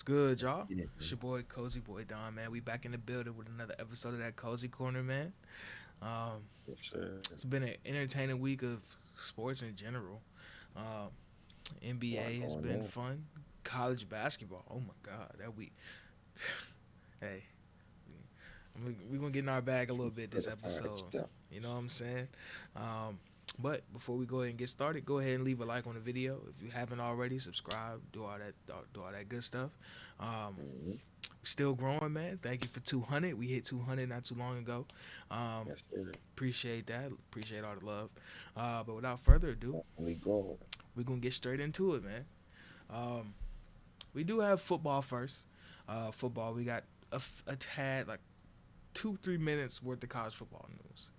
Good, Let's y'all? get it, It's man. your boy, Cozy Boy Don, man. We back in the building with another episode of that Cozy Corner, man. Um, Yes, sir. it's been an entertaining week of sports in general. Um, A lot NBA has going been on. fun. College basketball, oh my God, that week. Hey, we're going to get in our bag a little bit this Certified episode. stuff. You know what I'm saying? Um, but before we go ahead and get started, go ahead and leave a like on the video. If you haven't already, subscribe, do all that good stuff. Um, Mm-hmm. Still growing, man. Thank you for 200. We hit 200 not too long ago. Um, Yes, sir. Appreciate that. Appreciate all the love. But without further ado, Constantly growing. we're gonna get straight into it, man. Um, we do have football first. Football. We got a tad like 2-3 minutes worth of college football news.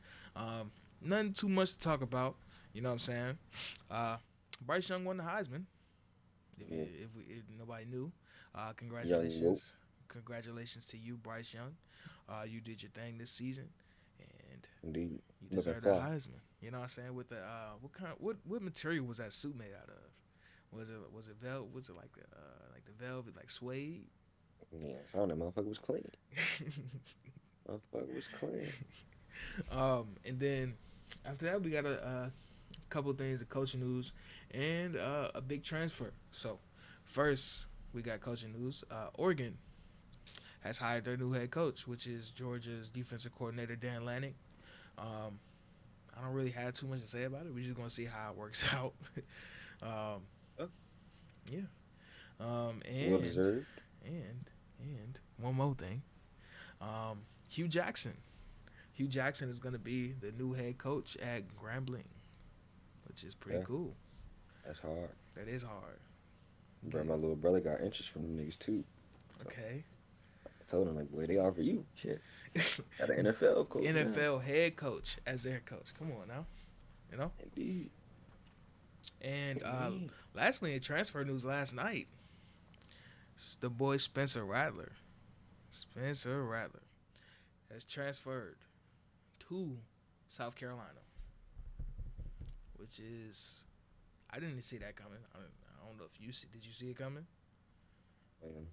Nothing too much to talk about. You know what I'm saying? Uh, Bryce Young won the Heisman. Yeah. If nobody knew, Young Goat. congratulations to you, Bryce Young. You did your thing this season, and Indeed. you Looking deserve the fly. Heisman. You know what I'm saying? With the what material was that suit made out of? Was it like the velvet like suede? Yeah, I saw that motherfucker was clean. Motherfucker was clean. And then after that we got a couple of things of coaching news and a big transfer. So first we got coaching news. Oregon has hired their new head coach, which is Georgia's defensive coordinator Dan Lanning. Um, I don't really have too much to say about it. We're just gonna see how it works out. um, Huh? yeah. Well deserved. And one more thing. Hugh Jackson. Hugh Jackson is gonna be the new head coach at Grambling, which is pretty Yeah, cool. that's hard. That is hard. Bro, Okay. my little brother got interest from them niggas too. So Okay. I told him like, boy, they offer you shit. Got an NFL coach now. NFL head coach as their coach. Come on now. You know. Indeed. And Indeed. lastly, in transfer news last night, it's the boy Spencer Rattler. Spencer Rattler has transferred to South Carolina, which is I didn't see that coming. I don't know if you see. Did you see it coming? Man,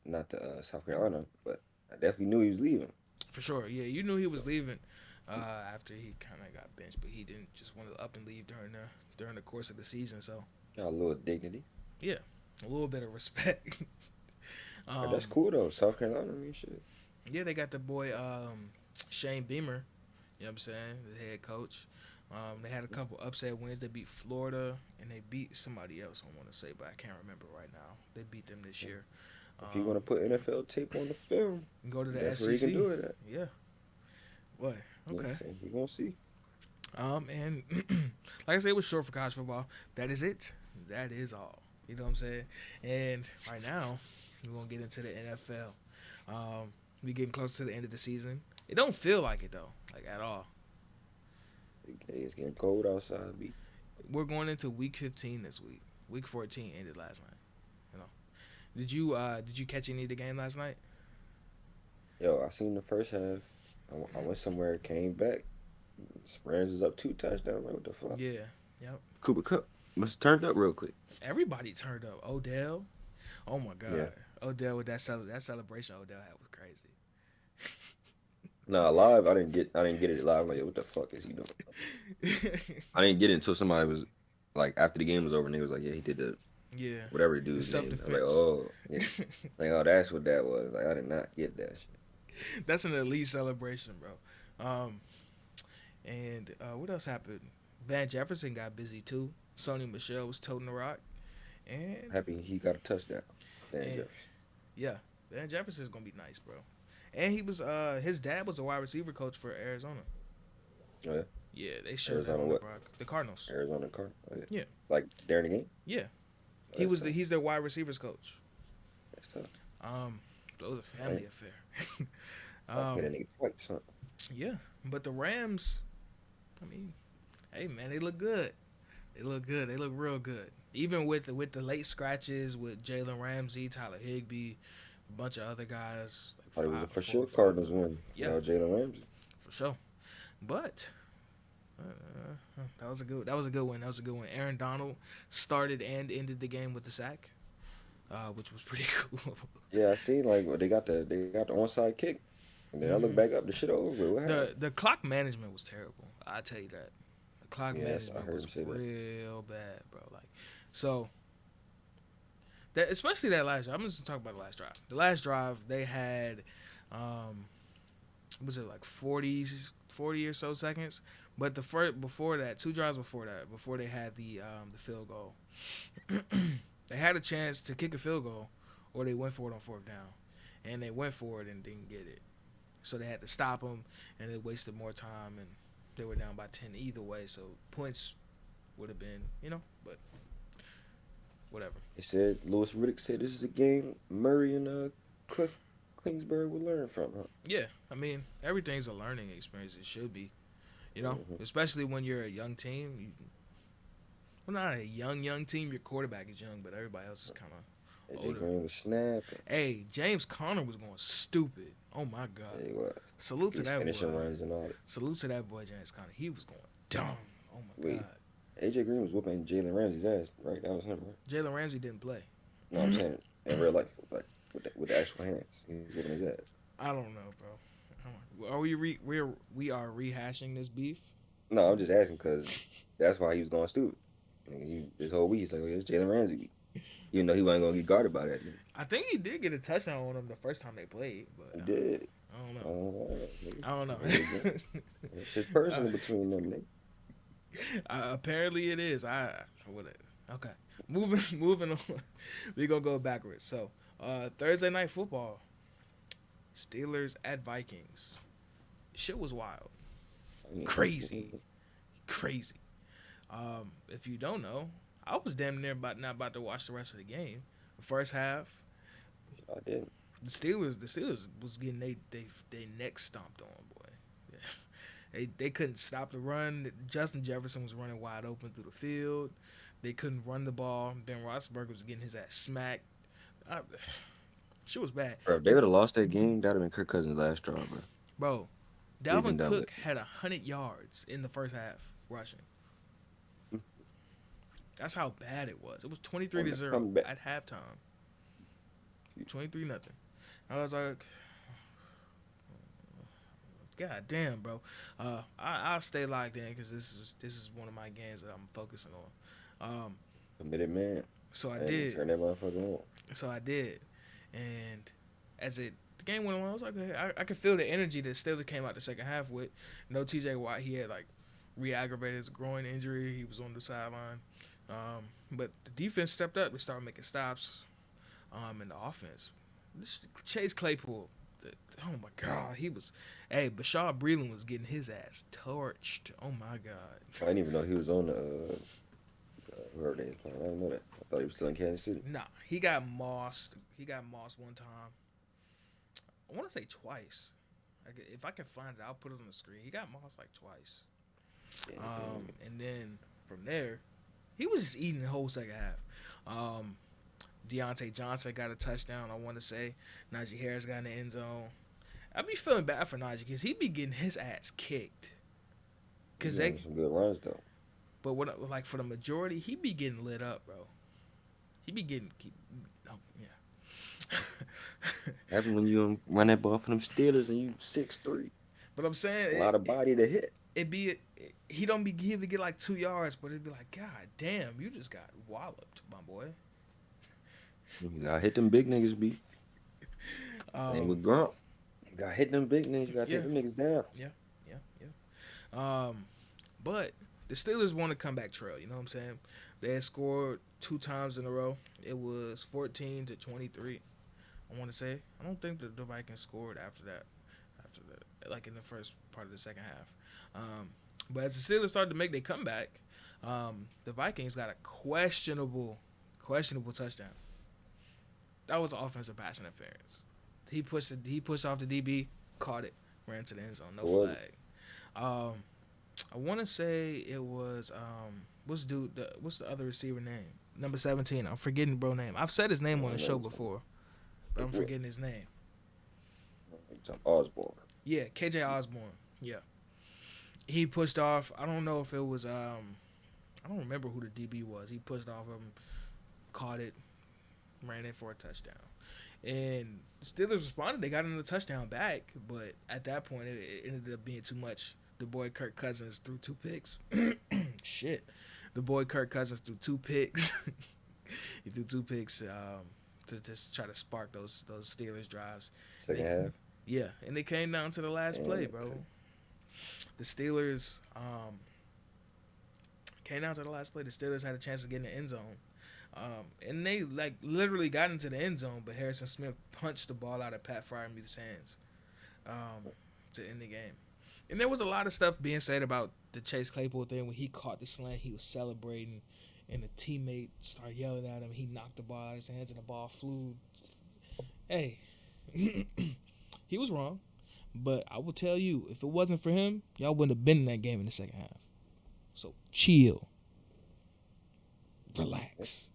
not to South Carolina, but I definitely knew he was leaving. For sure. Yeah, you knew he was leaving after he kind of got benched, but he didn't just want to up and leave during the course of the season. So Got a little dignity. yeah, a little bit of respect. But that's um, cool though. South Carolina, I mean, shit. yeah, they got the boy Shane Beamer. You know what I'm saying? The head coach. They had a couple upset wins. They beat Florida and they beat somebody else. I want to say, but I can't remember right now. They beat them this year. If you want to put NFL tape on the film, Go to the that's where you can SEC. do it at. Yeah. What? Okay. So we're gonna see. And like I said, it was short for college football. That is it. That is all. You know what I'm saying? And right now, we're gonna get into the NFL. We getting close to the end of the season. It don't feel like it though, like at all. Okay, it's getting cold outside. Be We're going into week 15 this week. Week 14 ended last night. You know. Did you catch any of the game last night? yo, I seen the first half. I went somewhere, came back. Rams is up 2 touchdowns. Like what the fuck? Yeah. Yep. Cooper Cup must have turned up real quick. Everybody turned up. Odell. Oh my Yeah. God. Odell with that celebration Odell had was crazy. Nah, live. I didn't get it live. Like, yo, what the fuck is he doing? I didn't get it until somebody was like after the game was over, and he was like, yeah, he did the Yeah. whatever the The dude's self name. I was like, defense. oh, yeah. Like, oh, that's what that was. Like, I did not get that shit. That's an elite celebration, bro. And what else happened? Van Jefferson got busy too. Sony Michelle was toting the rock, and Happy he got a touchdown. Van and Jefferson. yeah, Van Jefferson's gonna be nice, bro. And he was his dad was a wide receiver coach for Arizona. Oh, yeah. Yeah, they showed that Arizona on the what? the Cardinals. Arizona Cardinals. Oh, yeah. Yeah, Like during the game. yeah. Oh, that's tough. He's their wide receivers coach. That's tough. That was a family Hey, affair. I hit a um, nigga twice. Huh? yeah, but the Rams, I mean, hey man, they look good. They look good. They look real good. Even with the late scratches with Jalen Ramsey, Tyler Higbee, a bunch of other guys Thought like it was a five, for four, sure five. Cardinals win. Yeah, Jalen Ramsey. for sure. But that was a good. That was a good one. That was a good one. Aaron Donald started and ended the game with the sack. which was pretty cool. Yeah, I seen like they got the onside kick, and then I look Mm. back up, the shit over with. What happened? The clock management was terrible. I tell you that. The clock Yes, I management heard was him say that. real bad, bro. Like, so that especially that last drive. I'm just talking about the last drive. The last drive they had, um, was it like 40 or so seconds? But the first before that, two drives before that, before they had the field goal, they had a chance to kick a field goal, or they went for it on fourth down, and they went for it and didn't get it. So they had to stop them, and it wasted more time, and they were down by 10 either way. So points would have been, but whatever. He said Lewis Riddick said this is a game Murray and Cliff Kingsbury will learn from, huh? Yeah, I mean everything's a learning experience. It should be, Mm-hmm. especially when you're a young team. Well, not a young team. Your quarterback is young, but everybody else is kind of AJ older. Green was snapping. Hey, James Conner was going stupid. Oh my God! Hey, what? Salute He to was that finishing boy. runs and all that. Salute to that boy, James Conner. He was going dumb. Oh my Wait, God. AJ Green was whooping Jalen Ramsey's ass, right? That was him, right? Jalen Ramsey didn't play. No, I'm saying in real life, like with the actual hands, he was whooping his ass. I don't know, bro. Are we are rehashing this beef? No, I'm just asking because that's why he was going stupid. This whole week, he's like, oh, yeah, it's Jalen Ramsey week. Even though he wasn't going to get guarded by that. I think he did get a touchdown on him the first time they played, but He did. I don't I know. don't know. I don't know. It's just personal between them, nigga. Apparently it is. Whatever. Okay. Moving on. We gonna go backwards. So Thursday night football. Steelers at Vikings. Shit was wild. Crazy. Crazy. If you don't know, I was damn near not about to watch the rest of the game. The first half, I did. the Steelers was getting they neck stomped on, boy. Yeah. They couldn't stop the run. Justin Jefferson was running wide open through the field. They couldn't run the ball. Ben Roethlisberger was getting his ass smacked. Shit was bad. Bro, if they would have lost that game, that would have been Kirk Cousins' last draw, bro. Bro, We've been Dalvin done with Cook had 100 yards in the first half rushing. it. That's how bad it was. It was 23-0 Come back. at halftime. 23-0. I was like, God damn, bro. I'll stay locked in because this is one of my games that I'm focusing on. Committed man. So I Hey, did. turn that motherfucker on. So I did, and as the game went on, I was like, I could feel the energy that Steelers came out the second half with. No T.J. Watt, he had like re-aggravated his groin injury. He was on the sideline, but the defense stepped up. They started making stops, and the offense. Chase Claypool, oh my God, he was. Hey, Bashar Breeland was getting his ass torched. Oh my God. I didn't even know he was on the whoever they was playing. I didn't know that. I thought he was still in Kansas City. Nah, he got mossed. He got mossed one time. I want to say twice. If I can find it, I'll put it on the screen. He got mossed like twice. And then from there, he was just eating the whole second half. Deontay Johnson got a touchdown, I want to say. Najee Harris got in the end zone. I be feeling bad for Najee because he be getting his ass kicked. He's having some good runs though. But like for the majority, he be getting lit up, bro. He be getting. Yeah. Happen when you run that ball for them Steelers and you 6'3". But I'm saying A lot of body to hit. He don't be he would get like 2 yards, but it'd be like, God damn, you just got walloped, my boy. You gotta hit them big niggas, B. Same with Grump. You gotta hit them big niggas. You gotta take them niggas down. Yeah. But the Steelers won a comeback trail. You know what I'm saying? They had scored 2 times in a row. It was 14-23. I want to say. I don't think the Vikings scored after that, like in the first part of the second half. But as the Steelers started to make their comeback, the Vikings got a questionable touchdown. That was offensive pass interference. He pushed off the DB, caught it, ran to the end zone, no flag. I want to say it was what's the other receiver name? Number 17. I'm forgetting bro name. I've said his name on the show before, but I'm forgetting his name. Osborne. Yeah, KJ Osborne. Yeah, he pushed off. I don't know if it was I don't remember who the DB was. He pushed off him, caught it, ran in for a touchdown. And the Steelers responded. They got another touchdown back, but at that point, it ended up being too much. The boy Kirk Cousins threw two picks. Shit. The boy Kirk Cousins threw two picks. He threw two picks to just try to spark those Steelers drives. Second half. Yeah, and it came down to the last play, bro. Okay. The Steelers came down to the last play. The Steelers had a chance to get in the end zone. And they like literally got into the end zone, but Harrison Smith punched the ball out of Pat Fryermuth's hands to end the game. And there was a lot of stuff being said about the Chase Claypool thing. When he caught the slant, he was celebrating, and a teammate started yelling at him. He knocked the ball out of his hands, and the ball flew. Hey, he was wrong, but I will tell you, if it wasn't for him, y'all wouldn't have been in that game in the second half. So chill, relax.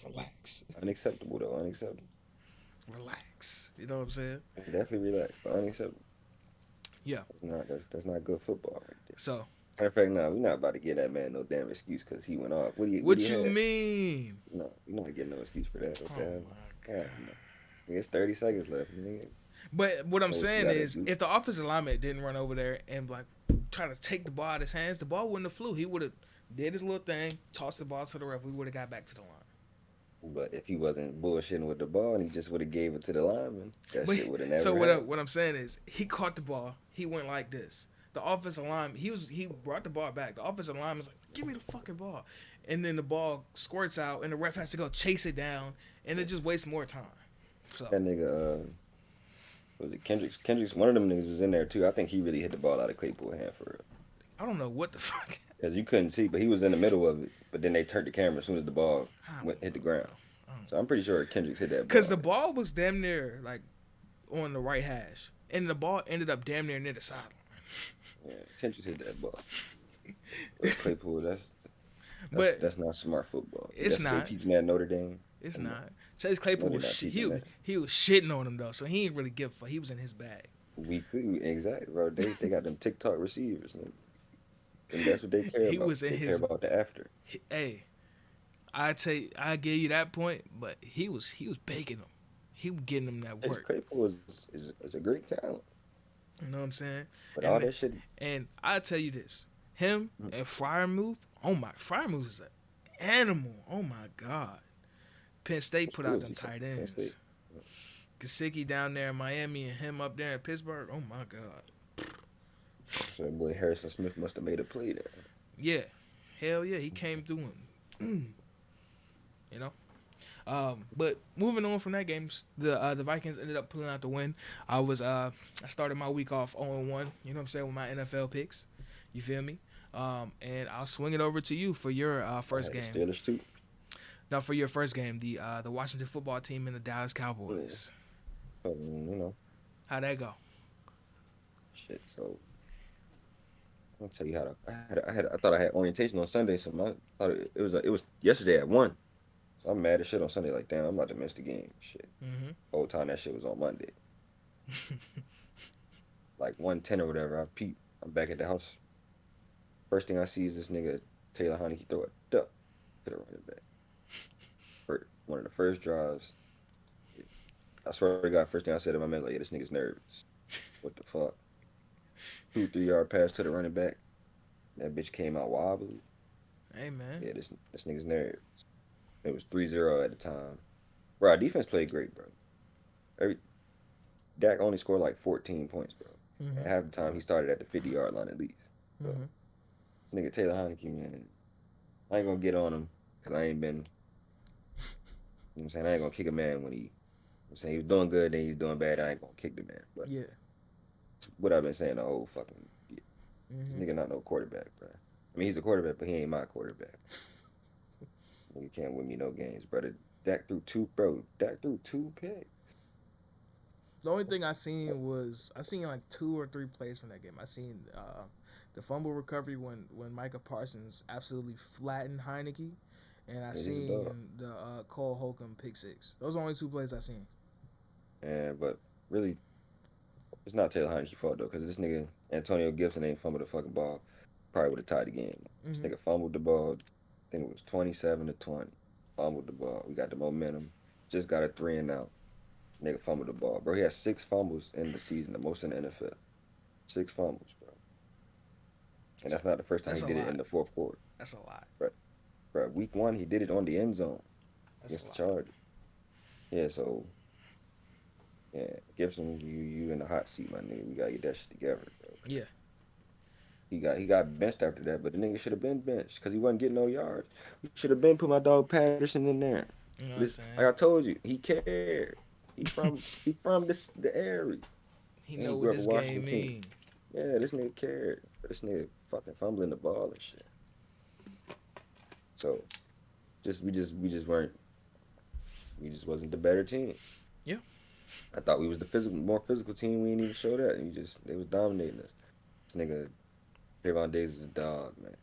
Relax. Unacceptable though. Unacceptable. Relax. You know what I'm saying? Definitely relax. But unacceptable. Yeah. That's not good football right there. So. Matter of fact, no, we're not about to give that man no damn excuse because he went off. What you mean? No, you're not getting no excuse for that. Okay? Oh my God. No. It's 30 seconds left. Nigga. But what I'm saying is, if the offensive lineman didn't run over there and like try to take the ball out of his hands, the ball wouldn't have flew. He would have did his little thing, tossed the ball to the ref. We would have got back to the line. But if he wasn't bullshitting with the ball and he just would have gave it to the lineman, shit would have never So happened. what I'm saying is, he caught the ball. He went like this. The offensive lineman, he brought the ball back. The offensive lineman was like, "Give me the fucking ball," and then the ball squirts out, and the ref has to go chase it down, and it just wastes more time. So that nigga, was it Kendricks? Kendricks, one of them niggas was in there too. I think he really hit the ball out of Claypool's hand for real. I don't know what the fuck. Because you couldn't see, but he was in the middle of it. But then they turned the camera as soon as the ball hit the ground. So I'm pretty sure Kendricks hit that ball. Because the ball was damn near like on the right hash, and the ball ended up damn near the sideline. Yeah, Kendricks hit that ball. Claypool, that's not smart football. It's not. They teaching that at Notre Dame. It's not. Chase Claypool he was shitting on him though, so he ain't really give a fuck. He was in his bag. Exactly, bro. They got them TikTok receivers, man. And that's what they care about. They care about the after. Hey, I give you that point, but he was baking them. He was getting them that work. Claypool is a great talent. You know what I'm saying? But all that shit. And I tell you this, him and Fryermuth. Fryermuth is an animal. Oh my God. Penn State put out them tight ends. Gesicki down there in Miami and him up there in Pittsburgh. Oh my God. So that boy Harrison Smith must have made a play there. Yeah. Hell yeah, he came through him. You know? But moving on from that game, the Vikings ended up pulling out the win. I started my week off 0-1, you know what I'm saying, with my NFL picks. You feel me? And I'll swing it over to you for your first game. Steelers too. Now for your first game, the Washington football team and the Dallas Cowboys. Yeah. You know. How'd that go? Shit, so I'll tell you how I thought I had orientation on Sunday, so I thought it was yesterday at 1. So I'm mad as shit on Sunday, like damn, I'm about to miss the game. Shit. Mm-hmm. Whole time that shit was on Monday. Like 1:10 or whatever, I peep. I'm back at the house. First thing I see is this nigga Taylor Heineke throw a duck to the running back. For one of the first drives. I swear to God, first thing I said to my man, like, yeah, this nigga's nervous. What the fuck? 2-3 yard pass to the running back. That bitch came out wobbly. Hey man. Yeah, this nigga's nervous. It was 3-0 at the time. Bro, our defense played great, bro. Dak only scored like 14 points, bro. Mm-hmm. And half the time he started at the 50-yard line at least. So, Mm-hmm. This nigga Taylor Heineke, man, I ain't gonna get on him because I ain't been, you know what I'm saying? I ain't gonna kick a man when he was doing good, then he's doing bad. I ain't gonna kick the man. But Yeah. what I've been saying the whole fucking year. Mm-hmm. This nigga not no quarterback, bro. I mean, he's a quarterback, but he ain't my quarterback. You can't win me no games, brother. Dak threw two picks. The only thing I seen like 2 or 3 plays from that game. I seen the fumble recovery when Micah Parsons absolutely flattened Heineke, and I seen the Cole Holcomb pick 6. Those are the only 2 plays I seen. And but really, it's not Taylor Heineke's fault though, because this nigga Antonio Gibson ain't fumbled the fucking ball. Probably would have tied the game. This nigga fumbled the ball. I think it was 27-20. Fumbled the ball. We got the momentum. just got a 3-and-out. Nigga fumbled the ball, bro. He had 6 fumbles in the season, the most in the NFL. 6 fumbles, bro. And that's not the first time he That's a did it in lot. the fourth quarter. That's a lot. Bro, week 1, he did it on the end zone That's a against the lot. Chargers. Yeah, so yeah, Gibson, you in the hot seat, my nigga. We gotta get that shit together, bro. Yeah. He got benched after that, but the nigga should have been benched because he wasn't getting no yards. We should have been put my dog Patterson in there. You know what I'm This, like saying? I told you, he cared. He from the area. He And he know grew what up a this Washington game team. mean. Yeah, this nigga cared. This nigga fucking fumbling the ball and shit. So we just wasn't the better team. Yeah. I thought we was the more physical team. We didn't even show that. They was dominating us. This nigga Trayvon Diggs is a dog, man.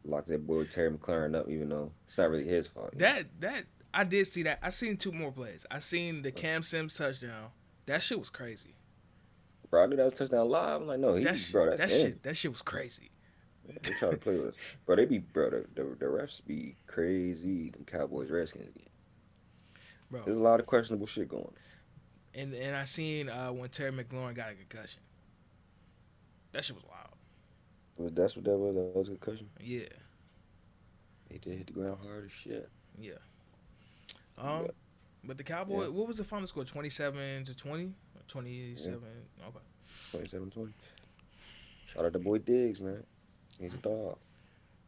Locked that boy Terry McLaurin up, even though it's not really his fault. That I did see that. I seen 2 more plays. I seen the Cam Sims touchdown. That shit was crazy. Bro, I knew that was touchdown live. I'm like, no, that's in. That shit was crazy. Yeah, they try to play with us. Bro, the refs be crazy, them Cowboys Redskins game. Bro. There's a lot of questionable shit going on. And I seen when Terry McLaurin got a concussion. That shit was wild. That's what that was? That was a concussion? Yeah. He did hit the ground hard as shit. Yeah. But the Cowboys, what was the final score? 27-20? 27. Yeah. Okay. 27-20. Shout out to boy Diggs, man. He's a dog.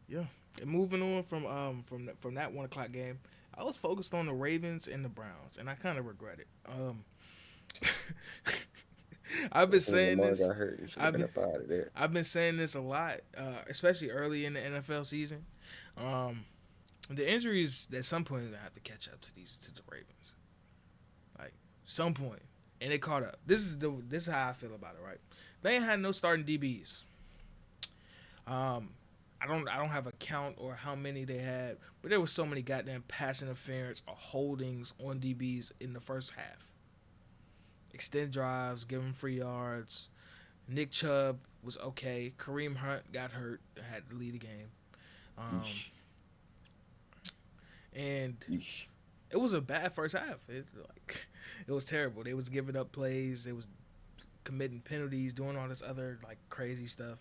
Yeah. And moving on from that 1 o'clock game, I was focused on the Ravens and the Browns, and I kind of regret it. I've been saying this. Got hurt. I've been saying this a lot, especially early in the NFL season. The injuries at some point are gonna have to catch up to the Ravens, like some point, and they caught up. This is how I feel about it. Right? They ain't had no starting DBs. I don't have a count or how many they had, but there was so many goddamn pass interference or holdings on DBs in the first half. Extended drives, giving free yards. Nick Chubb was okay. Kareem Hunt got hurt, had to lead the game. And it was a bad first half. It was terrible. They was giving up plays. They was committing penalties, doing all this other like crazy stuff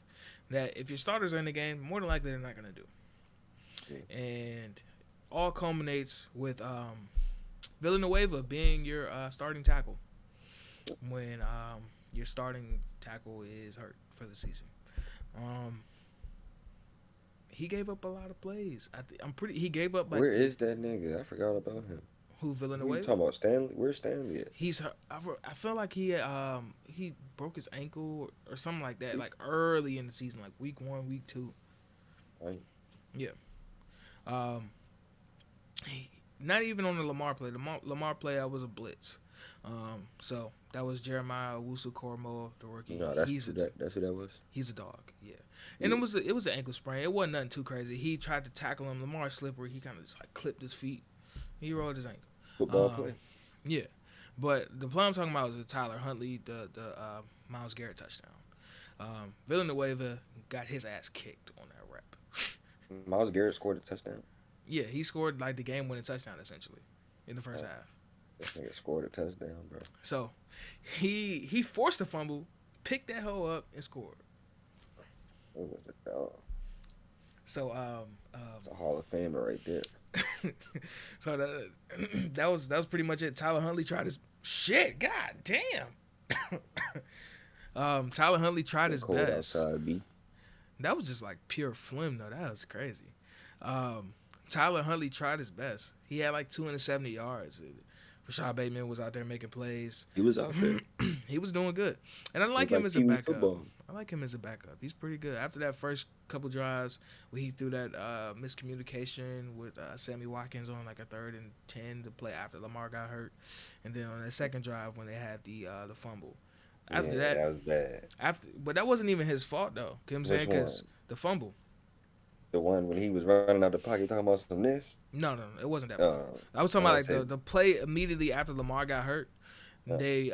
that if your starters are in the game, more than likely they're not gonna do. Yeah. And all culminates with Villanueva being your starting tackle when your starting tackle is hurt for the season. He gave up a lot of plays. He gave up. Where is that nigga? I forgot about him. Who, Villanueva? Who you talking about? Stanley? Where's Stanley at? He's. I feel like he broke his ankle or something like that, like early in the season, like week 1, week 2. Right. Yeah. Not even on the Lamar play. The Lamar play, that was a blitz. So that was Jeremiah Owusu-Koramoah, the rookie. No, that's who that was. He's a dog. Yeah. And it was an ankle sprain. It wasn't nothing too crazy. He tried to tackle him. Lamar's slippery. He kind of just like clipped his feet. He rolled his ankle. Football play. Yeah, but the play I'm talking about is the Tyler Huntley, the Myles Garrett touchdown. Villanueva got his ass kicked on that rep. Myles Garrett scored a touchdown. Yeah, he scored like the game-winning touchdown essentially in the first half. This nigga scored a touchdown, bro. So he forced a fumble, picked that hoe up, and scored. It was a dog. So it's a Hall of Famer right there. So that was pretty much it. Tyler Huntley tried his shit. God damn. Tyler Huntley tried his best. Outside, that was just like pure phlegm though. That was crazy. Tyler Huntley tried his best. He had like 270 yards. Rashad Bateman was out there making plays. He was out there. He was doing good. And I like him as a backup. I like him as a backup. He's pretty good. After that first couple drives where he threw that miscommunication with Sammy Watkins on like a 3rd and 10 to play after Lamar got hurt. And then on the second drive when they had the fumble. After that was bad. But that wasn't even his fault though. You know what I'm saying? Because the fumble. The one when he was running out the pocket talking about some this? No, it wasn't that one. I was talking about like the play immediately after Lamar got hurt. They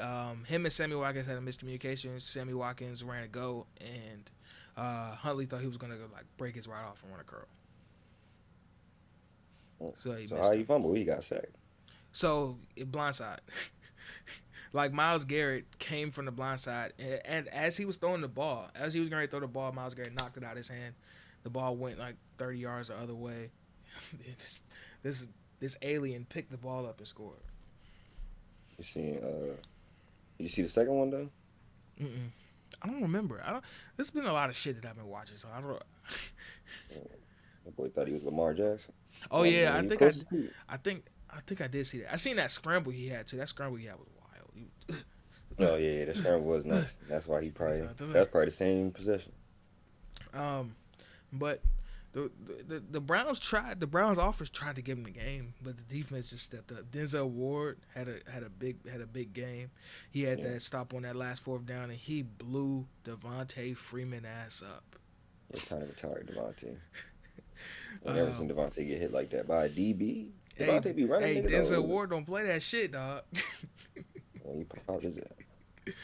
him and Sammy Watkins had a miscommunication. Sammy Watkins ran a go, and Huntley thought he was gonna like break his right off and run a curl. So how you fumble? He got sacked. So it blindside. Like Miles Garrett came from the blind side, and as he was throwing the ball, as he was going to throw the ball, Miles Garrett knocked it out of his hand. The ball went like 30 yards the other way. It's, this this alien picked the ball up and scored. You seen? Did you see the second one though? Mm-mm. I don't remember. I don't. There's been a lot of shit that I've been watching, so I don't. That boy thought he was Lamar Jackson. Oh yeah, He close to Cleveland. I think I did see that. I seen that scramble he had too. That scramble he had was wild. Oh yeah, the scramble was nice. That's why he That's probably not the way. that's probably the same possession. Um, but the Browns tried. The Browns offense tried to give him the game, but the defense just stepped up. Denzel Ward had a big game. He had Yeah, that stop on that last fourth down, and he blew Devontae Freeman ass up. it's time to retire Devontae. I never Um, seen Devontae get hit like that by a DB. hey, Devontae be running hey, niggas all Denzel over. Ward don't play that shit, dog. Well, he popped his ass.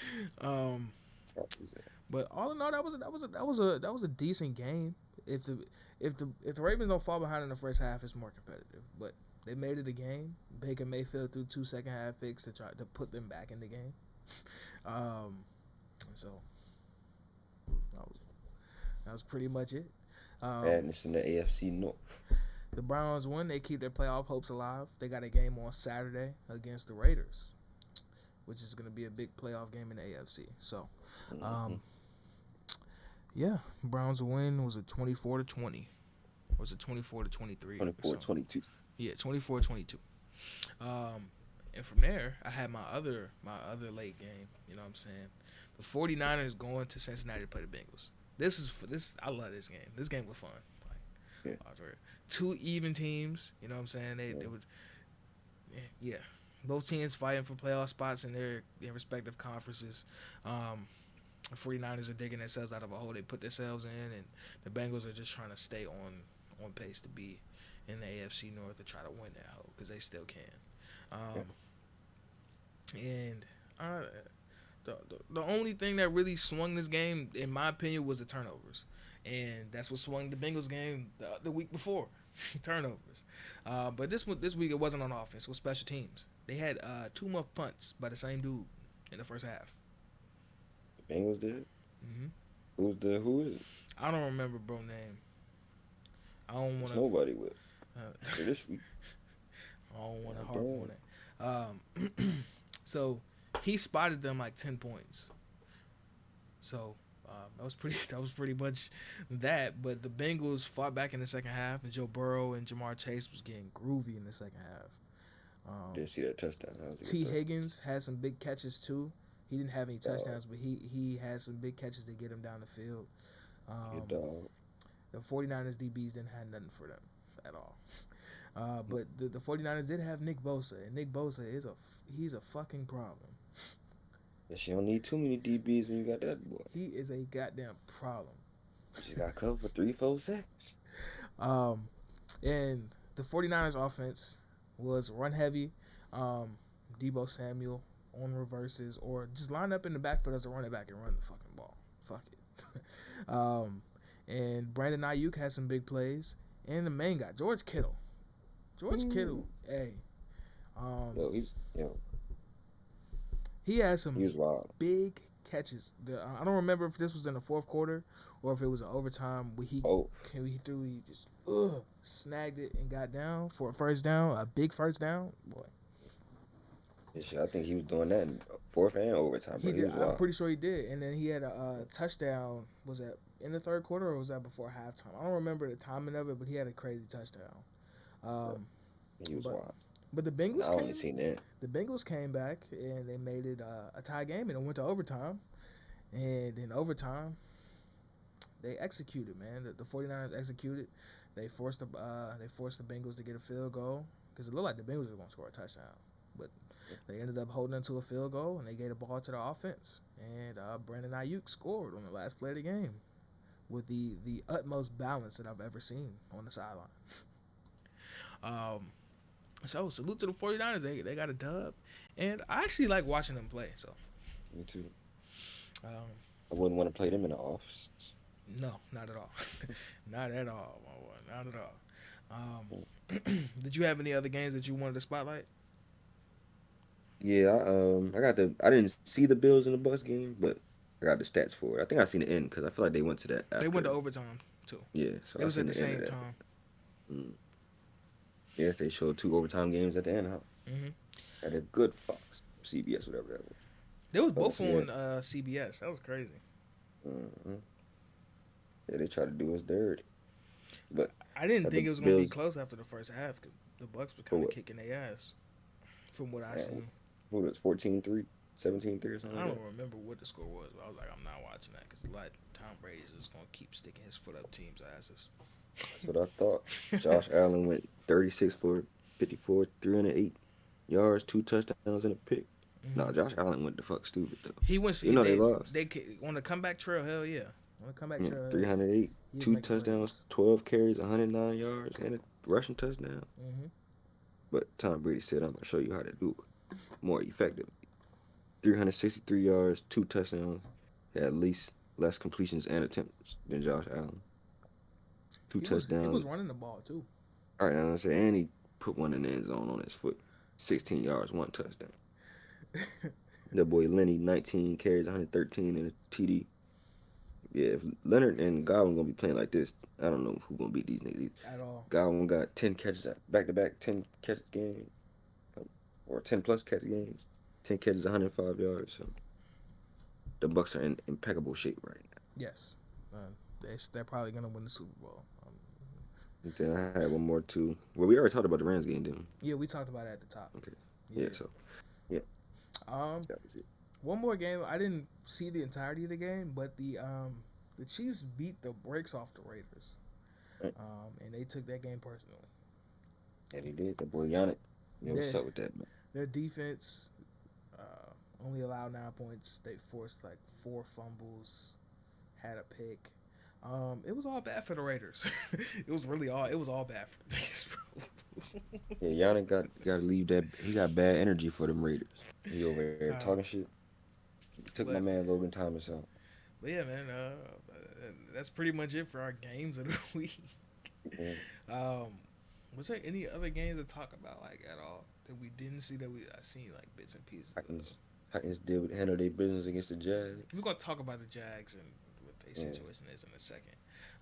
um, Popped his ass. but all in all, that was a decent game. If the Ravens don't fall behind in the first half, it's more competitive. But they made it a game. Baker Mayfield threw 2 second half picks to try to put them back in the game. Um, so that was pretty much it. Um, Madness in the AFC North. the Browns won. They keep their playoff hopes alive. They got a game on Saturday against the Raiders, which is going to be a big playoff game in the AFC. So, Mm-hmm. um, yeah, Browns win was a 24-20. Or was it 24-23 or 24, something? 22. Yeah, 24-22. And from there, I had my other late game. You know what I'm saying? The 49ers going to Cincinnati to play the Bengals. This. I love this game. This game was fun. Yeah. Like, two even teams. You know what I'm saying? They would. Yeah. Both teams fighting for playoff spots in their respective conferences. The 49ers are digging themselves out of a hole they put themselves in, and the Bengals are just trying to stay on pace to be in the AFC North to try to win that hole because they still can. Yeah. And the only thing that really swung this game, in my opinion, was the turnovers, and that's what swung the Bengals game the week before, turnovers. But this week it wasn't on offense; it was special teams. They had 2 muff punts by the same dude in the first half. The Bengals did. Hmm Who is it? I don't remember bro name. I don't want It's to. nobody with. Uh, For this week. I don't want to Oh, harp damn. on it. So he spotted them like 10 points. So that was pretty much that. But the Bengals fought back in the second half, and Joe Burrow and Jamar Chase was getting groovy in the second half. Didn't see that touchdown. That was a T good play. Higgins had some big catches too. He didn't have any Dog. touchdowns, but he had some big catches to get him down the field. Good Um, dog. the 49ers DBs didn't have nothing for them at all. But the 49ers did have Nick Bosa, and Nick Bosa he's a fucking problem. Guess you don't need too many DBs when you got that boy. He is a goddamn problem. You got covered for 3-4 sacks. Um, and the 49ers offense was run heavy. Debo Samuel on reverses, or just line up in the backfield as a running back and run the fucking ball. Fuck it. And Brandon Ayuk had some big plays. And the main guy, George Kittle. George Kittle, hey. Yo, He had he some was wild. big catches. I don't remember if this was in the fourth quarter or if it was an overtime where he Oh, just snagged it and got down for a first down, a big first down. Boy, yeah, shit, I think he was doing that in fourth and overtime, he bro. He did. was I'm wild. pretty sure he did. And then he had a touchdown. Was that in the third quarter or was that before halftime? I don't remember the timing of it, but he had a crazy touchdown. Um, He was but wild. but the And I Bengals only came. seen that. The Bengals came back and they made it a tie game and it went to overtime. And in overtime, they executed, man. The 49ers executed. They forced the Bengals to get a field goal because it looked like the Bengals were going to score a touchdown, but they ended up holding them to a field goal and they gave the ball to the offense. And Brandon Ayuk scored on the last play of the game with the utmost balance that I've ever seen on the sideline. So salute to the 49ers. They got a dub, and I actually like watching them play. So Me too. um, I wouldn't want to play them in the office. no, not at all, not at all, my boy, not at all. Did you have any other games that you wanted to spotlight? Yeah, I didn't see the Bills in the Bucks game, but I got the stats for it. I think I seen the end because I feel like they went to that They went to after. overtime too. Yeah, so It I was seen at the the end of same that. time. Mm. Yeah, they showed two overtime games at the end, huh? Hmm At a good Fox, CBS, whatever that was. They was But both yeah, on CBS. That was crazy. hmm yeah, they tried to do us dirty, but I didn't got think the it was gonna be Bills close after the first half. 'Cause the Bucks were for kind of what? kicking their ass from what I Man, seen. what was 14-3, 17-3 or something I like don't that? remember what the score was, but I was like, I'm not watching that because like Tom Brady's just gonna keep sticking his foot up teams' asses. That's what I thought. Josh Allen went 36 for 54, 308 yards, two touchdowns, and a pick. Nah, hmm Josh Allen went the fuck stupid though. He went. You know they They lost. they on the comeback trail. Hell yeah, on the comeback trail. Hell yeah, 308, he was two making touchdowns, plays. 12 carries, 109 yards, and a rushing touchdown. Hmm But Tom Brady said, "I'm gonna show you how to do it more effective." 363 yards, two touchdowns, had at least less completions and attempts than Josh Allen. Two He was touchdowns. running the ball too. All right, I'm say, and he put one in the end zone on his foot. 16 yards, one touchdown. That boy Lenny, 19 carries, 113 and a TD. Yeah, if Leonard and Godwin gonna be playing like this, I don't know who gonna beat these niggas. At all. Godwin got 10 catches back to back, 10 catch game, or 10 plus catch games, 10 catches, 105 yards. So the Bucks are in impeccable shape right now. Yes, they're probably gonna win the Super Bowl. And then I had one more too. Well, we already talked about the Rams game, didn't we? Yeah, we talked about it at the top. Okay. Yeah. Yeah. So yeah, Um, that was it. one more game. I didn't see the entirety of the game, but the Chiefs beat the brakes off the Raiders. Right. And they took that game personally. And he did. That boy Yannick. Yeah, what's Their up with that, man? their defense only allowed 9 points. They forced like 4 fumbles, had a pick. It was all bad for the Raiders. It was all bad for the Raiders, bro. Yeah, Yannick got to leave that. He got bad energy for them Raiders. He over there talking uh, shit. He took my but man Logan Thomas out. but yeah, man. That's pretty much it for our games of the week. Yeah. Um, was there any other games to talk about like at all that we didn't see that I seen like bits and pieces of? Titans did handle their business against the Jags. We're gonna talk about the Jags and what their Yeah, situation is in a second.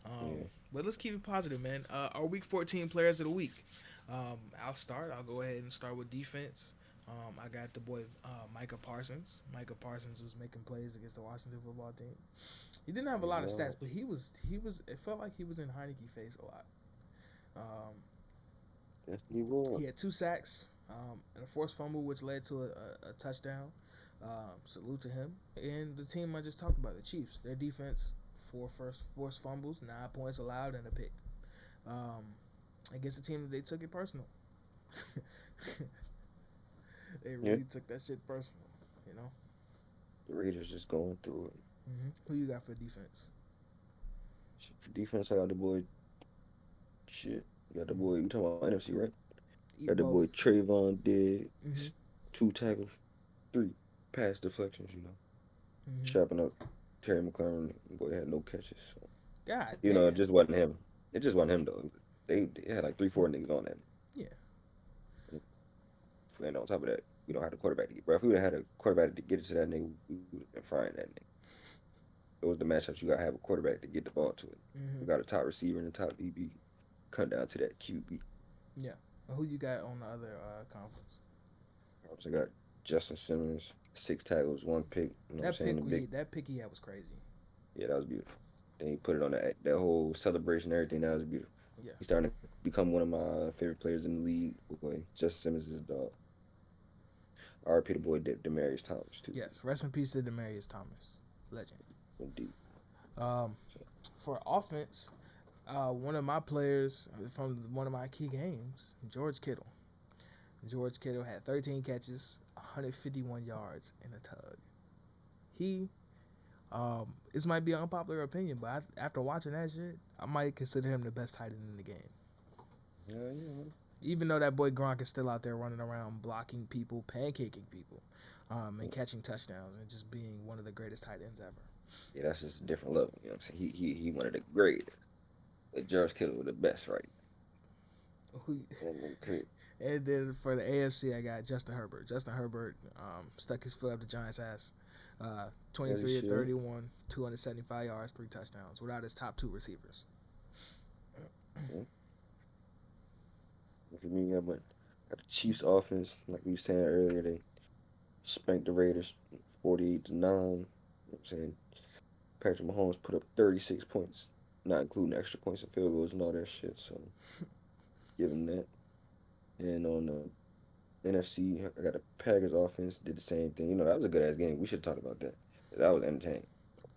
yeah. But let's keep it positive, man. Our Week 14 players of the week. I'll start. I'll go ahead and start with defense. I got the boy Micah Parsons. Micah Parsons was making plays against the Washington football team. He didn't have a He lot of was. stats, but he was. It felt like he was in Heineke face a lot. Um, Yes, he was. he had 2 sacks and a forced fumble, which led to a touchdown. Salute to him. And the team I just talked about, the Chiefs, their defense, 4 forced fumbles, 9 points allowed, and a pick. Um, against a team that they took it personal. They Yeah. really took that shit personal, you know. The Raiders just going through it. Who you got for defense? Shit, for defense, I got the boy. Shit, got the boy. Mm-hmm. You talking about NFC, right? Got the boy Both. Trayvon Mm-hmm. Diggs, 2 tackles, 3 pass deflections. Mm-hmm. Chopping up Terry McLaurin. Boy had no catches. So, God it damn. just wasn't him. It just wasn't him though. They had like 3, 4 niggas on that. Yeah. And on top of that, we don't have the quarterback to get. Bro, if we would have had a quarterback to get it to that nigga, we would have been frying that nigga. Those are the matchups you gotta have a quarterback to get the ball to it. Mm-hmm. We got a top receiver and a top DB. Come down to that QB. Yeah. Who you got on the other conference? I got Justin Simmons, 6 tackles, 1 pick. You know what I'm saying? The big, That pick he had was crazy. yeah, that was beautiful. Then he put it on that whole celebration, everything. That was beautiful. Yeah. He's starting to become one of my favorite players in the league. Boy, Justin Simmons is a dog. R.P. the boy Demarius Thomas too. Yes. Rest in peace to Demarius Thomas, legend. Indeed. Um, So, for offense, one of my players from one of my key games, George Kittle. George Kittle had 13 catches, 151 yards, and a tug. He, this might be an unpopular opinion, but after watching that shit, I might consider him the best tight end in the game. yeah. Even though that boy Gronk is still out there running around blocking people, pancaking people, and catching touchdowns, and just being one of the greatest tight ends ever. Yeah, that's just a different level. You know what I'm saying? He one of the greatest. But George Kittle was the best right Who, now. Okay. And then for the AFC, I got Justin Herbert. Justin Herbert stuck his foot up the Giants' ass. 23 of 31, 275 yards, 3 touchdowns without his top 2 receivers. Yeah. For me, I went got the Chiefs offense, like we were saying earlier, they spanked the Raiders 48-9. You know what I'm saying? Patrick Mahomes put up 36 points, not including extra points and field goals and all that shit. So give him that. And on the NFC, I got the Packers offense, did the same thing. You know, that was a good ass game. We should talk about that. That was entertaining.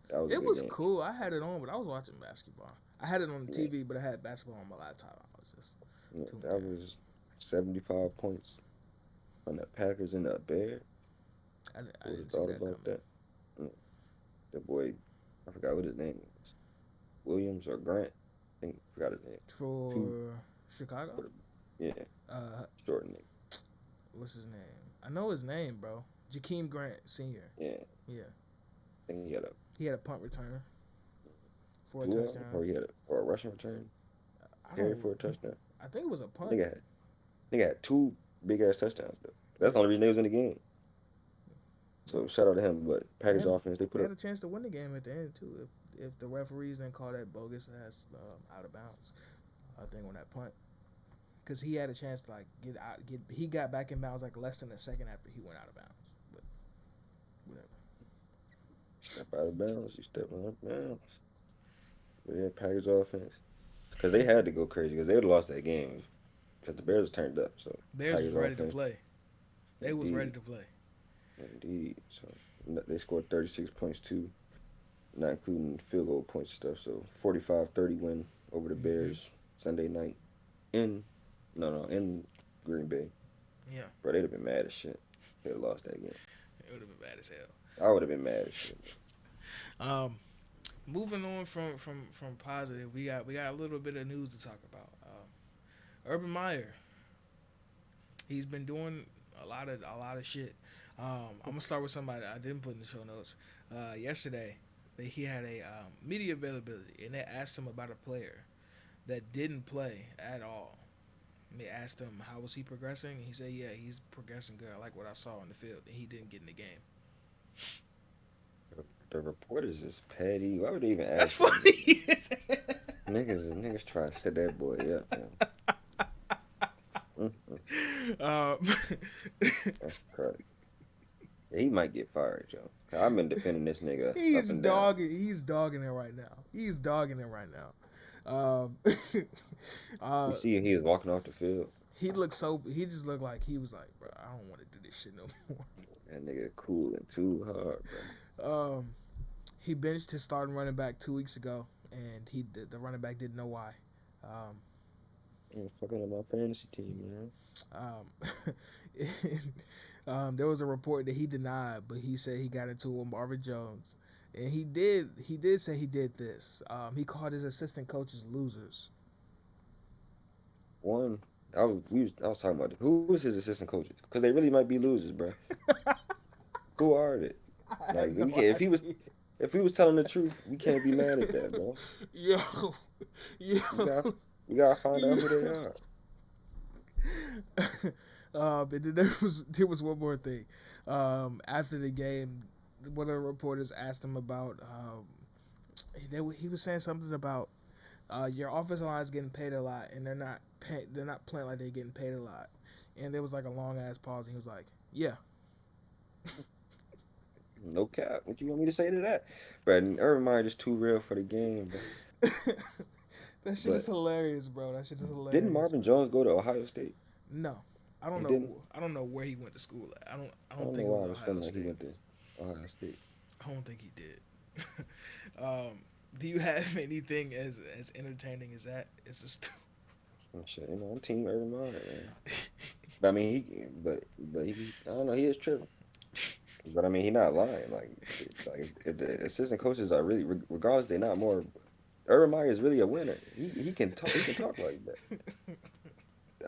That was a It good was game. cool. I had it on, but I was watching basketball. I had it on the Yeah, TV, but I had basketball on my laptop. I was just yeah, tuned that in. was 75 points on the Packers and the Bears. I Who would have didn't see thought that about coming. that? Mm, The boy, I forgot what his name was. Williams or Grant? I think I forgot his name. Two For Chicago, for the yeah, uh, short nigga. what's his name? I know his name, bro. Jakeem Grant Sr. Yeah, Yeah, I think he had a he had a punt returner for a do touchdown. or he had a rushing return I carry don't. for a touchdown. I think it was a punt. Nigga had nigga had 2 big ass touchdowns though. That's the only reason they was in the game. So shout out to him. But They Packers had offense, they they put had up a chance to win the game at the end too, if the referees didn't call that bogus ass out of bounds thing on that punt, because he had a chance to like get out, he got back in bounds like less than a second after he went out of bounds. But whatever. step out of bounds. You step out of bounds. But yeah, Packers offense. Because they had to go crazy because they would have lost that game because the Bears turned up. So Bears was Packers ready to offense, play. They was ready indeed, to play. indeed. So they scored 36 points too, not including field goal points and stuff. So 45-30 win over the Hmm. Bears Sunday night in in Green Bay. Yeah, Bro, they'd have been mad as shit. They'd have lost that game. it would have been bad as hell. I would have been mad as shit. Um, moving on from positive, we got a little bit of news to talk about. Urban Meyer, he's been doing a lot of shit. I'm gonna start with somebody I didn't put in the show notes. Yesterday, he had a media availability, and they asked him about a player that didn't play at all. And they asked him how was he progressing, and he said, "Yeah, he's progressing good. I like what I saw on the field." And he didn't get in the game. The reporters is petty. Why would they even That's ask that nigga? funny. Niggas try to set that boy up, man. Mm-mm. um, That's crazy. Yeah, he might get fired, Joe. I've been defending this nigga up he's and down. dogging. He's dogging it right now. He's dogging it right now. We uh, see he was walking off the field. he looked so. He just looked like he was like, bro, I don't want to do this shit no more. That nigga cooling too hard, bro. He benched his starting running back 2 weeks ago, and the running back didn't know why. Um, Man, fucking up my fantasy team, man. um, there was a report that he denied, but he said he got into it with Marvin Jones, and he did say he did this. He called his assistant coaches losers. One, I was talking about who was his assistant coaches because they really might be losers, bro. Who are they? I have Like no idea. if he was telling the truth, we can't be mad at that, bro. Yo, yo, We got we gotta find out yo. who they are. And then there was one more thing. After the game, one of the reporters asked him about. He was saying something about your offensive line is getting paid a lot, and they're not playing like they're getting paid a lot. And there was like a long ass pause, and he was like, "Yeah." No cap. What you want me to say to that? But Urban Meyer just too real for the game, bro. That shit is But hilarious, bro. That shit is didn't hilarious, Marvin bro. Jones go to Ohio State? No, I don't He know. didn't. I don't know where he went to school at. I I don't don't know think it why was I was Ohio feeling like he State. went to Ohio State. I don't think he did. Do you have anything as entertaining as that? It's just And shit, I'm team Urban Meyer, man. But I mean, I don't know, he is tripping. But I mean, he not lying. Like if the assistant coaches are really, regardless, they're not more. Urban Meyer is really a winner. He can talk. He can talk like that.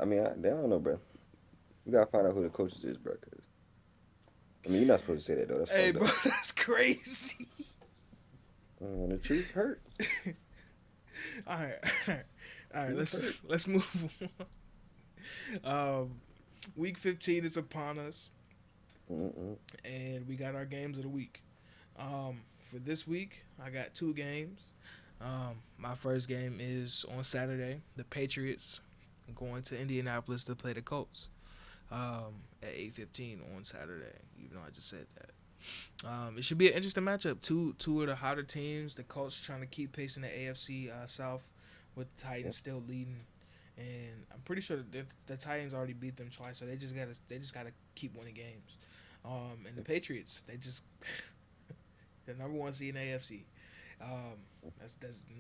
I mean, I don't know, bro. You gotta find out who the coaches is, bro. 'Cause, I mean, you're not supposed to say that though. That's Hey, fucked bro, up. that's crazy. The truth hurt. All right, all right, all right. Truth hurt. Let's move on. Week 15 is upon us, Mm-mm. and we got our games of the week. For this week, I got two games. My first game is on Saturday. The Patriots going to Indianapolis to play the Colts at 8:15 on Saturday. Even though I just said that. It should be an interesting matchup. Two of the hotter teams. The Colts trying to keep pace in the AFC South, with the Yep. Titans still leading, and I'm pretty sure that the Titans already beat them twice, so they just gotta keep winning games. And the Patriots, they just the number one seed in the AFC. That's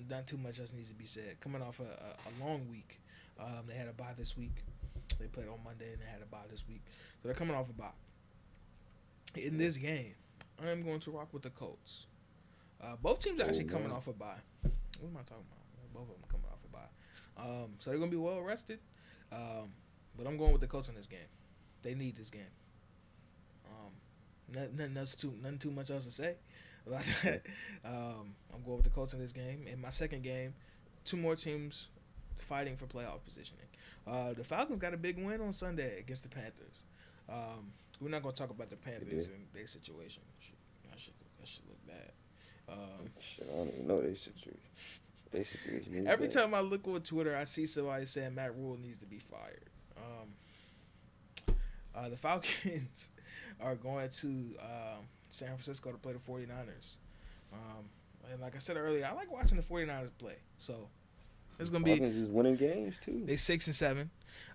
not too much else needs to be said. Coming off a long week, they had a bye this week. They played on Monday and they had a bye this week, so they're coming off a bye. In this game, I am going to rock with the Colts. Both teams are Oh actually coming no. off a bye. What am I talking about? Both of them coming off a bye. So they're going to be well rested. But I'm going with the Colts in this game. They need this game. Nothing too much else to say about that. I'm going with the Colts in this game. In my second game, two more teams fighting for playoff positioning. The Falcons got a big win on Sunday against the Panthers. We're not going to talk about the Panthers and their situation. That should look bad. Shit, I don't even know their situation. Their situation is Every bad. time I look on Twitter, I see somebody saying Matt Rule needs to be fired. The Falcons are going to San Francisco to play the 49ers. And like I said earlier, I like watching the 49ers play. So it's going to be Falcons is winning games too. they 6-7.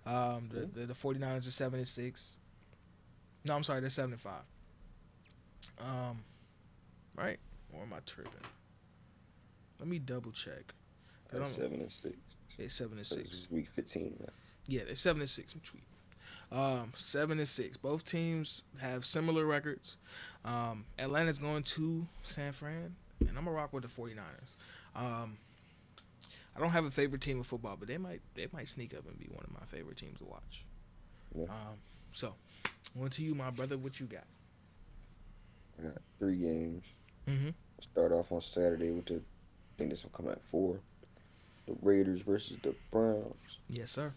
Yeah. The 49ers are 7-6. No, I'm sorry, they're 7-5. Right? Or am I tripping? Let me double check. They're 7-6. They're 7-6. It's week 15 now. Yeah, they're 7-6. I'm tweeting. 7-6. Both teams have similar records. Atlanta's going to San Fran, and I'm gonna rock with the 49ers. I don't have a favorite team in football, but they might sneak up and be one of my favorite teams to watch. Yeah. So, on to you, my brother. What you got? I got 3 games. Mm-hmm. Start off on Saturday with I think this will come at 4. The Raiders versus the Browns. Yes, sir.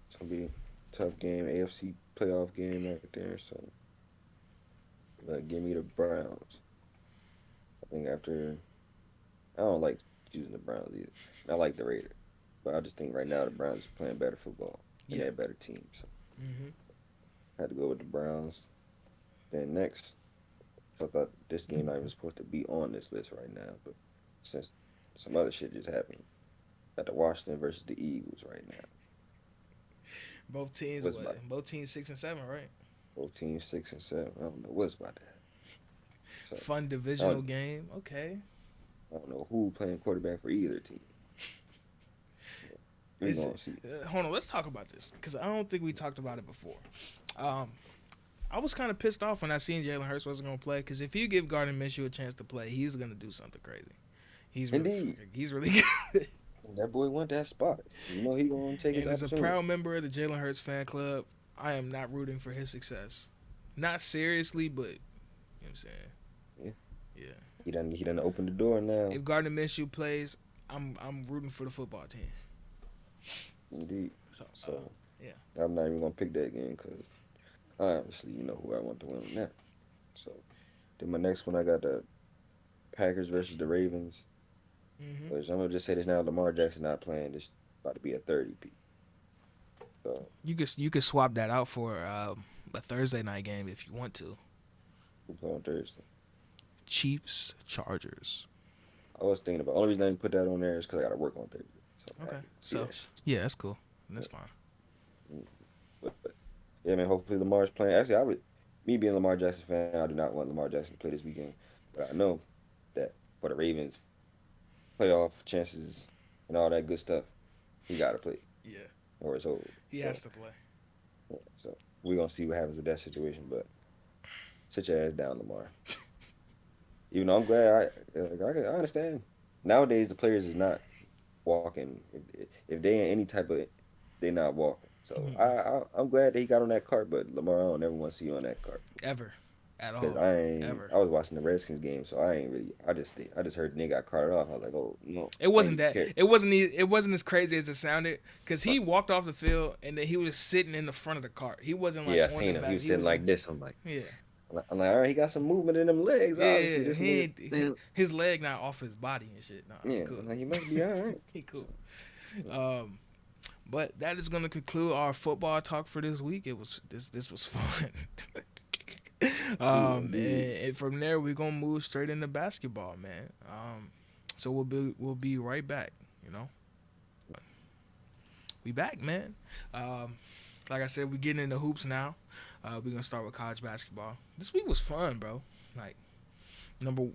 It's gonna be a tough game, AFC playoff game right there. So, give me the Browns. I think I don't like choosing the Browns either. I like the Raiders, but I just think right now the Browns are playing better football and Yeah. they're a better team. So Mm-hmm. I had to go with the Browns. Then next, I thought this game not even supposed to be on this list right now, but since some other shit just happened, got the Washington versus the Eagles right now. Both teams, What's about Both teams 6-7, right? both teams 6-7. I don't know what's about that. So Fun I divisional game. Okay. don't know who playing quarterback for either team. We're Is gonna it, see. hold on, let's talk about this because I don't think we talked about it before. I was kind of pissed off when I seen Jalen Hurts wasn't going to play because if you give Gardner Minshew a chance to play, he's going to do something crazy. Indeed. He's really good. That boy want that spot. You know he gonna take his And as a opportunity. proud member of the Jalen Hurts fan club, I am not rooting for his success. Not seriously, but you know what I'm saying. Yeah. Yeah. He done opened the door now. If Gardner Minshew plays, I'm rooting for the football team. Indeed. So, So yeah. I'm not even gonna pick that game because obviously you know who I want to win on that. So then my next one I got the Packers versus the Ravens. Mm-hmm. Which I'm gonna just say this now: Lamar Jackson not playing. This about to be a 30-piece. So You could swap that out for a Thursday night game if you want to. we play on Thursday. Chiefs Chargers. I was thinking about only reason I didn't put that on there is because I got to work on Thursday. So I Okay. have to see So that shit. yeah, that's cool. That's fine. But, yeah, man. Hopefully Lamar's playing. Actually, me being a Lamar Jackson fan, I do not want Lamar Jackson to play this weekend. But I know that for the Ravens playoff chances and all that good stuff, he got to play Yeah, or it's over. he So, has to play. yeah, so we're gonna see what happens with that situation. But sit your ass down, Lamar. Even though I'm glad, I understand. Nowadays, the players is not walking. If they in any type of, they not walking. So Mhm. I'm glad that he got on that cart. But Lamar, I don't ever want to see you on that cart. Ever. at Cause all, ever. I was watching the Redskins game, so I ain't really. I just heard the nigga got carted off. I was like, oh no, It I ain't wasn't even that. care. It wasn't as crazy as it sounded. Cause Uh, he walked off the field and then he was sitting in the front of the cart. He wasn't like Yeah, I on the seen him. He back. was He sitting was like this. yeah. I'm like, all right, he got some movement in them legs. Obviously, Yeah, this nigga. his leg not off his body and shit. Nah, he Yeah, cool. I'm like he must be all right. He cool. So, yeah. Um, but that is gonna conclude our football talk for this week. It was this was fun. And from there we're gonna move straight into basketball, man. So we'll be right back. You know, we back, man. Like I said, we getting into hoops now. We're gonna start with college basketball. This week was fun, bro. Like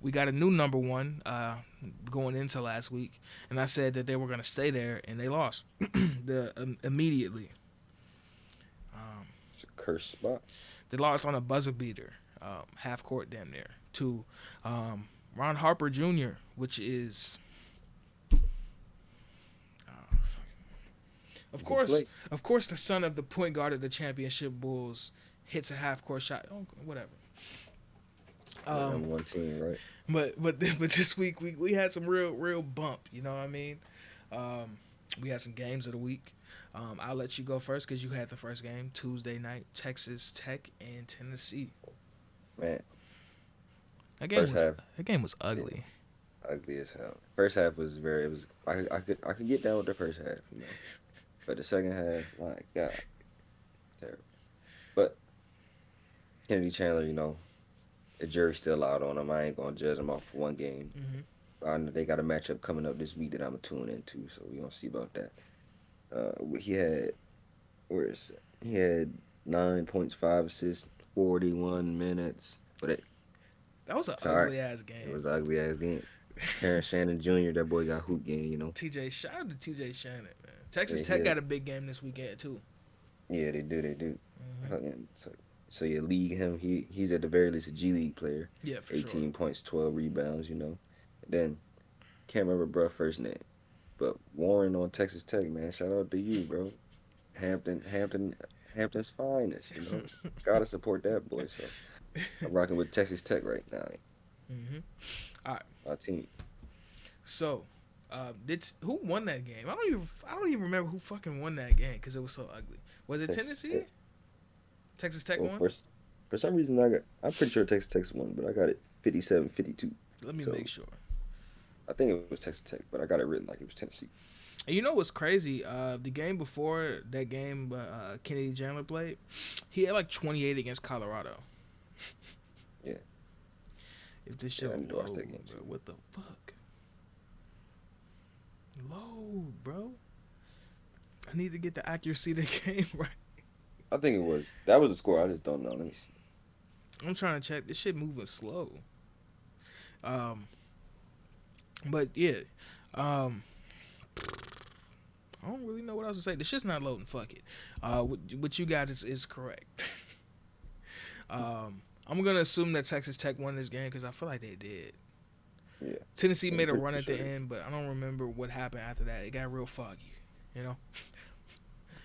we got a new number one going into last week, and I said that they were gonna stay there, and they lost immediately. It's a cursed spot. They lost on a buzzer beater, half court damn near, to Ron Harper Jr., which is, of course, the son of the point guard of the championship Bulls hits a half court shot. Oh, whatever. Number one team, right? But this week we had some real bump. You know what I mean? We had some games of the week. I'll let you go first because you had the first game Tuesday night, Texas Tech and Tennessee. Man, That first half, game was ugly. ugly as hell. First half was very. It was. I could get down with the first half, you know, but the second half, my God, terrible. But Kennedy Chandler, you know, the jury's still out on him. I ain't gonna judge him off for one game. I know they got a matchup coming up this week that I'm gonna tune into, so we gonna see about that. He had he had 9 points, 5 assists, 41 minutes, but That was an it's all right. ugly ass It game. was an ugly ass game. Terrence Shannon Jr., that boy got hoop game, you know. Shout out to TJ Shannon, man. Texas Yeah, Tech got a big game this weekend too. Yeah, they do. Mm-hmm. So you league him. He's at the very least a G League player. Yeah, for 18 sure. points, 12 rebounds, you know. Then can't remember bruh first name, but Warren on Texas Tech, man. Shout out to you, bro. Hampton's finest, you know. Gotta support that boy. So I'm rocking with Texas Tech right now. Mm-hmm. All right. My team. So, who won that game? I don't even remember who fucking won that game because it was so ugly. Was it Texas Tennessee? Tech. Texas Tech Well, won. for some reason I'm pretty sure Texas Tech won, but I got it 57-52. Let me So make sure. I think it was Texas Tech, but I got it written like it was Tennessee. And you know what's crazy? The game before that game, Kennedy Chandler played, he had like 28 against Colorado. Yeah. If this shit I need to watch load, that game bro, too. what the fuck? Load, bro. I need to get the accuracy of the game right. I think that was the score. I just don't know. Let me see. I'm trying to check. This shit moving slow. But yeah, I don't really know what else to say. This shit's not loading. Fuck it. What you got is correct. I'm gonna assume that Texas Tech won this game because I feel like they did. Yeah. Tennessee made a pretty run at the sure. end, but I don't remember what happened after that. It got real foggy, you know.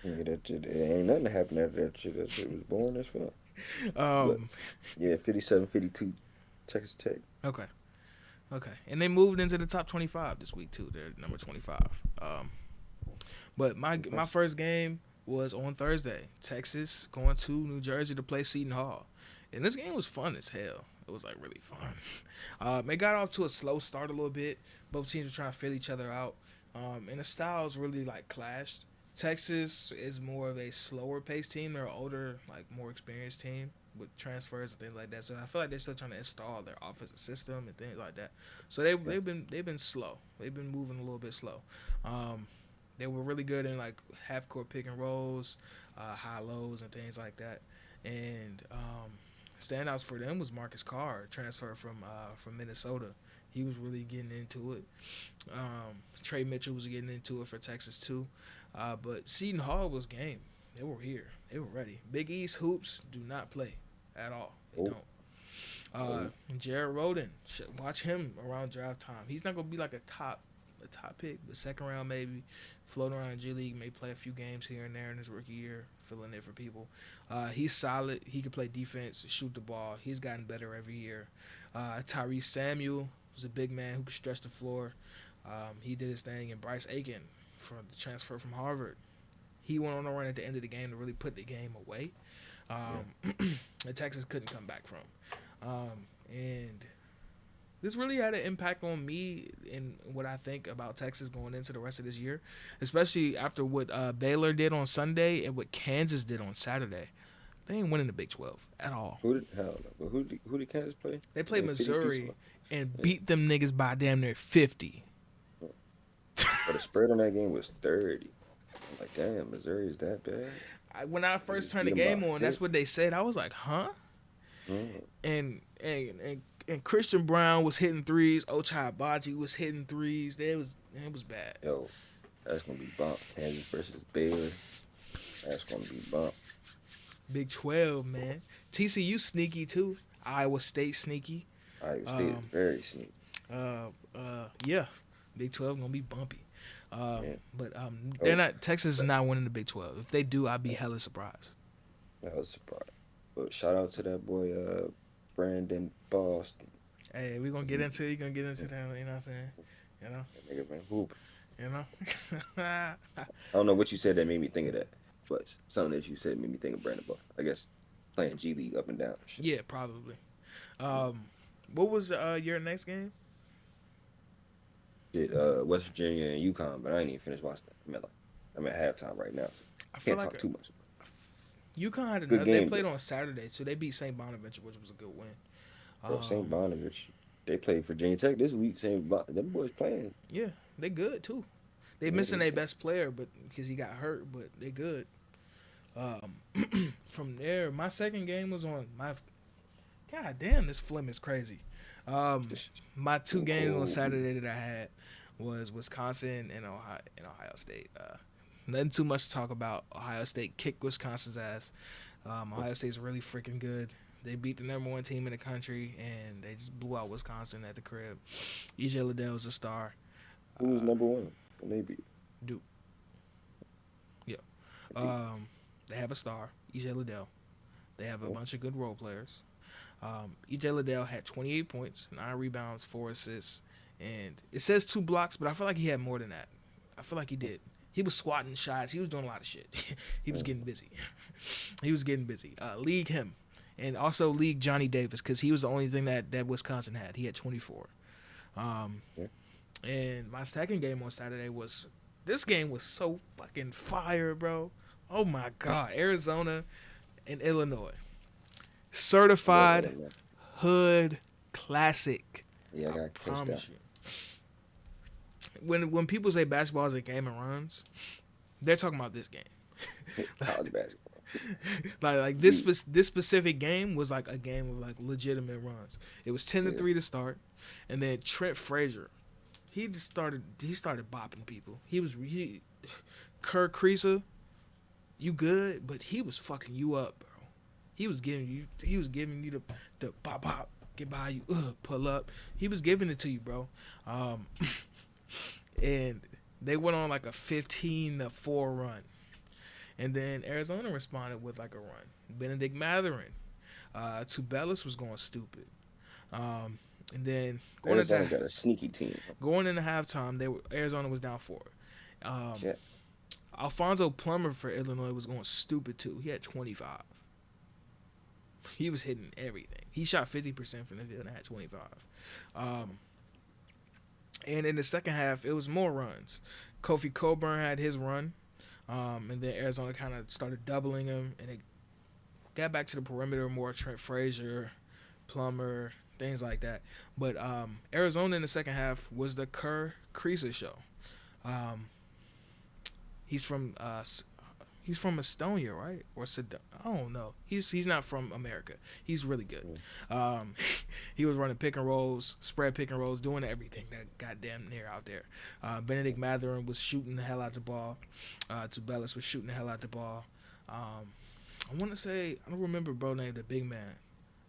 Yeah, that shit. It ain't nothing happened after that shit. That shit was boring as fuck. But, yeah, 57-52, Texas Tech. Okay. And they moved into the top 25 this week too. They're number 25. But my first game was on Thursday. Texas going to New Jersey to play Seton Hall. And this game was fun as hell. It was like really fun. It got off to a slow start a little bit. Both teams were trying to feel each other out. And the styles really like clashed. Texas is more of a slower paced team. They're an older, like more experienced team with transfers and things like that. So I feel like they're still trying to install their offensive system and things like that. So they've been slow. They've been moving a little bit slow. They were really good in like half court pick and rolls, high lows and things like that. And standouts for them was Marcus Carr, transfer from Minnesota. He was really getting into it. Trey Mitchell was getting into it for Texas too. But Seton Hall was game. They were here. They were ready. Big East hoops do not play at all. They don't. Jared Rhoden, watch him around draft time. He's not gonna be like a top a top pick, but second round maybe. Floating around in G League, may play a few games here and there in his rookie year, filling in for people. He's solid. He can play defense, shoot the ball. He's gotten better every year. Tyrese Samuel was a big man who could stretch the floor. He did his thing. And Bryce Aiken, from the transfer from Harvard, he went on a run at the end of the game to really put the game away. And Texas couldn't come back from. And this really had an impact on me in what I think about Texas going into the rest of this year, especially after what Baylor did on Sunday and what Kansas did on Saturday. They ain't winning the Big 12 at all. Who did Kansas play? They played Missouri and beat them niggas by damn near 50. But the spread on that game was 30. I'm like, damn, Missouri is that bad? When I first turned the game on, that's what they said. I was like, huh? And Christian Brown was hitting threes. Ochai Agbaji was hitting threes. It was bad. Yo, that's gonna be bump. Kansas versus Baylor. That's gonna be bump. Big 12, man. TCU sneaky too. Iowa State sneaky. Iowa State is very sneaky. Yeah. Big 12 gonna be bumpy. But they're not. Texas is not winning the Big 12. If they do, I'd be hella surprised. I was surprised. But shout out to that boy Brandon Boston. Hey, we gonna get into that. You know what I'm saying? You know. That nigga been hooping. You know. I don't know what you said that made me think of that, but something that you said made me think of Brandon Boston. I guess playing G League up and down. Yeah, probably. What was your next game? West Virginia and UConn, but I ain't even finished watching that. I'm at halftime right now. So I can't talk too much. UConn had another. They played on Saturday, so they beat St. Bonaventure, which was a good win. St. Bonaventure, they played Virginia Tech this week. Them boys playing. Yeah, they good too. They missing their best player, but because he got hurt, but they good. From there, my second game was on my. God damn, this flim is crazy. My two games on Saturday that I had was Wisconsin and Ohio State. Nothing too much to talk about. Ohio State kicked Wisconsin's ass. Ohio State's really freaking good. They beat the number one team in the country, and they just blew out Wisconsin at the crib. EJ Liddell was a star. Who was number one? Maybe Duke. Yeah. They have a star, EJ Liddell. They have a bunch of good role players. EJ Liddell had 28 points, 9 rebounds, 4 assists, and it says 2 blocks, but I feel like he had more than that. I feel like he did. He was swatting shots. He was doing a lot of shit. He was getting busy. League him. And also league Johnny Davis, because he was the only thing that Wisconsin had. He had 24. And my second game on Saturday was, this game was so fucking fire, bro. Oh my God. Arizona and Illinois. Certified hood classic. Yeah, I got promise you. When people say basketball is a game of runs, they're talking about this game. College basketball. like this specific game was like a game of like legitimate runs. It was 10-3 to start, and then Trent Frazier, he started bopping people. Kerr Kriisa, you good, but he was fucking you up, bro. He was giving you the pop pop, get by you, pull up. He was giving it to you, bro. And they went on like a 15-4 run. And then Arizona responded with like a run. Benedict Mathurin. Tubelis was going stupid. And then Arizona got a sneaky team. Going into halftime, Arizona was down 4. Alfonso Plummer for Illinois was going stupid too. He had 25. He was hitting everything. He shot 50% from the field and had 25. And in the second half, it was more runs. Kofi Coburn had his run. And then Arizona kind of started doubling him. And it got back to the perimeter more. Trent Frazier, Plummer, things like that. But Arizona in the second half was the Kerr Kriisa show. He's from Estonia, right? Or I don't know. He's not from America. He's really good. He was running pick and rolls, spread pick and rolls, doing everything that goddamn near out there. Benedict Mathurin was shooting the hell out the ball. Tubelis was shooting the hell out the ball. I want to say, I don't remember bro name, the big man.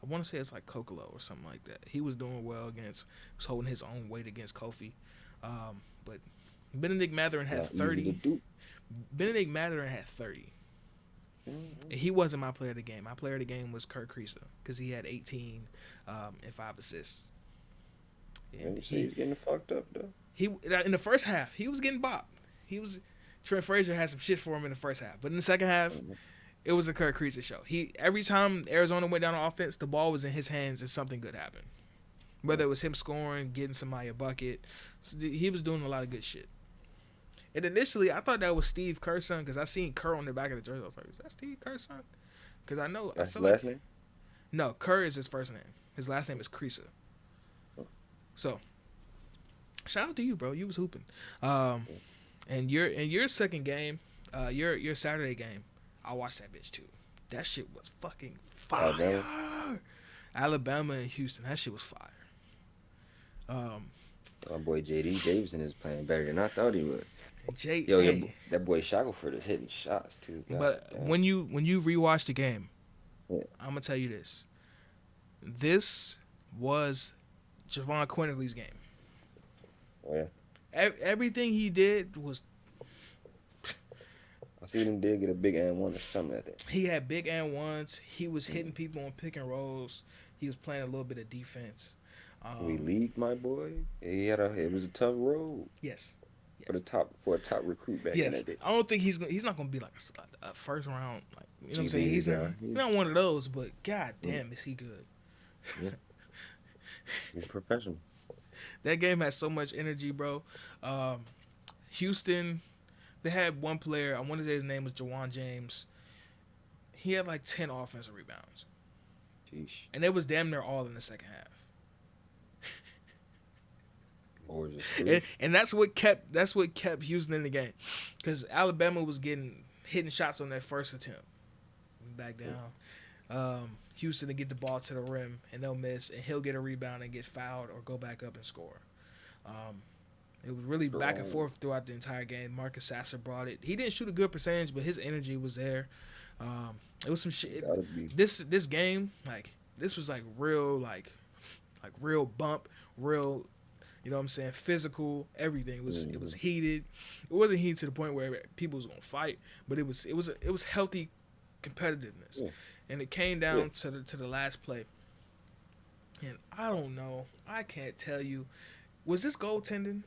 I want to say it's like Kokolo or something like that. He was doing well was holding his own weight against Kofi. but Benedict Mathurin had Not easy to 30. do. Benedict Mathurin had 30. Mm-hmm. And he wasn't my player of the game. My player of the game was Kurt Kriisa because he had 18 and 5 assists. And He's getting fucked up though. he in the first half he was getting bopped. He was Trent Frazier had some shit for him in the first half, but in the second half, it was a Kurt Kriisa show. Every time Arizona went down on offense, the ball was in his hands and something good happened. Whether it was him scoring, getting somebody a bucket, so he was doing a lot of good shit. And initially, I thought that was Steve Kerr's son because I seen Kerr on the back of the jersey. I was like, "Is that Steve Kerr's son?" Because I know That's his last name. No, Kerr is his first name. His last name is Kriisa. So, shout out to you, bro. You was hooping. And your second game, your Saturday game, I watched that bitch too. That shit was fucking fire. Alabama and Houston, that shit was fire. My boy J.D. Davidson is playing better than I thought he would. That boy Shackelford is hitting shots too. When you rewatch the game, yeah. I'm gonna tell you this. This was Javon Quinterly's game. Oh, yeah. Everything he did was. I seen him did get a big and one or something like that. He had big and ones. He was hitting people on pick and rolls. He was playing a little bit of defense. We league, my boy. It was a tough road. Yes. For a top recruit back in that day. I don't think he's not gonna be like a first round. Like, you know what I'm saying? He's not one of those. But god damn, is he good? Yeah. He's a professional. That game had so much energy, bro. Houston, they had one player. I want to say his name was Jawan James. He had like 10 offensive rebounds. Sheesh. And it was damn near all in the second half. And that's what kept Houston in the game, because Alabama was hitting shots on their first attempt. Back down, Houston to get the ball to the rim and they'll miss, and he'll get a rebound and get fouled or go back up and score. It was really back and forth throughout the entire game. Marcus Sasser brought it. He didn't shoot a good percentage, but his energy was there. It was some shit. This game, this was real real bump, real. You know what I'm saying? Physical, everything. It was heated. It wasn't heated to the point where people was gonna fight, but it was healthy competitiveness. Yeah. And it came down to the last play. And I don't know. I can't tell you. Was this goaltending?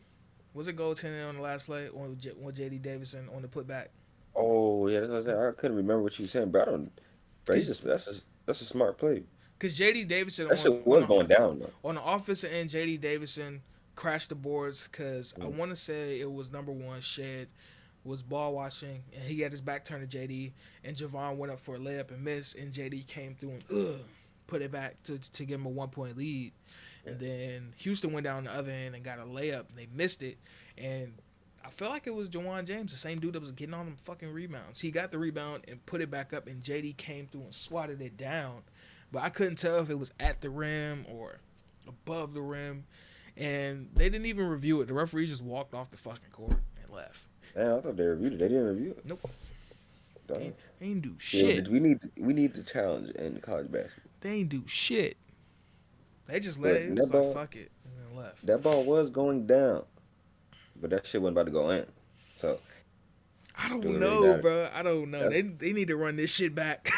Was it goaltending on the last play on J.D. Davidson on the putback? Oh yeah, that's what I said. I couldn't remember what you were saying, but I don't. Bro, that's a smart play. Because J.D. Davidson was going down though. On the offensive end, J.D. Davidson crashed the boards because I want to say it was number one, Shed was ball watching, and he had his back turned to JD, and Javon went up for a layup and missed, and JD came through and put it back to give him a 1-point lead. And then Houston went down the other end and got a layup, and they missed it. And I feel like it was Jawan James, the same dude that was getting on them fucking rebounds. He got the rebound and put it back up, and JD came through and swatted it down. But I couldn't tell if it was at the rim or above the rim. And they didn't even review it. The referee just walked off the fucking court and left. Damn, I thought they reviewed it. They didn't review it. Nope. They ain't do shit. We need the challenge in college basketball. They ain't do shit. They just let it. Just like, fuck it, and then left. That ball was going down, but that shit wasn't about to go in. So I don't know, bro. I don't know. They need to run this shit back.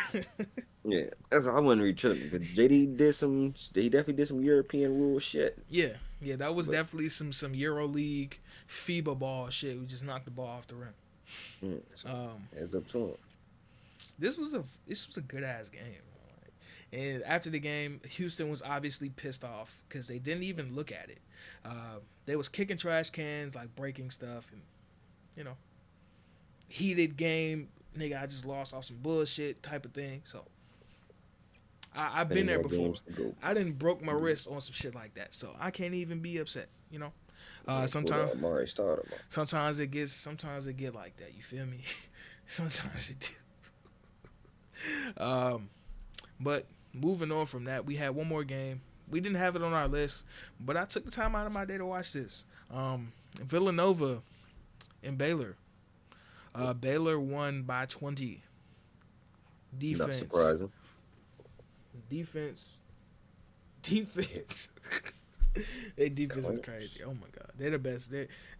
Yeah, that's all. I wasn't really tripping because JD definitely did some European rule shit. Yeah, that was definitely some EuroLeague FIBA ball shit. We just knocked the ball off the rim. It's up to him. This was a good ass game. And after the game, Houston was obviously pissed off because they didn't even look at it. They was kicking trash cans, like breaking stuff, and heated game. Nigga, I just lost off some bullshit type of thing. So I've been there before. I didn't broke my wrist on some shit like that, so I can't even be upset. Sometimes it get like that. You feel me? Sometimes it do. But moving on from that, we had one more game. We didn't have it on our list, but I took the time out of my day to watch this. Villanova and Baylor. Baylor won by 20. Defense. Not surprising. Defense. Their defense is crazy. Oh my god, they're the best.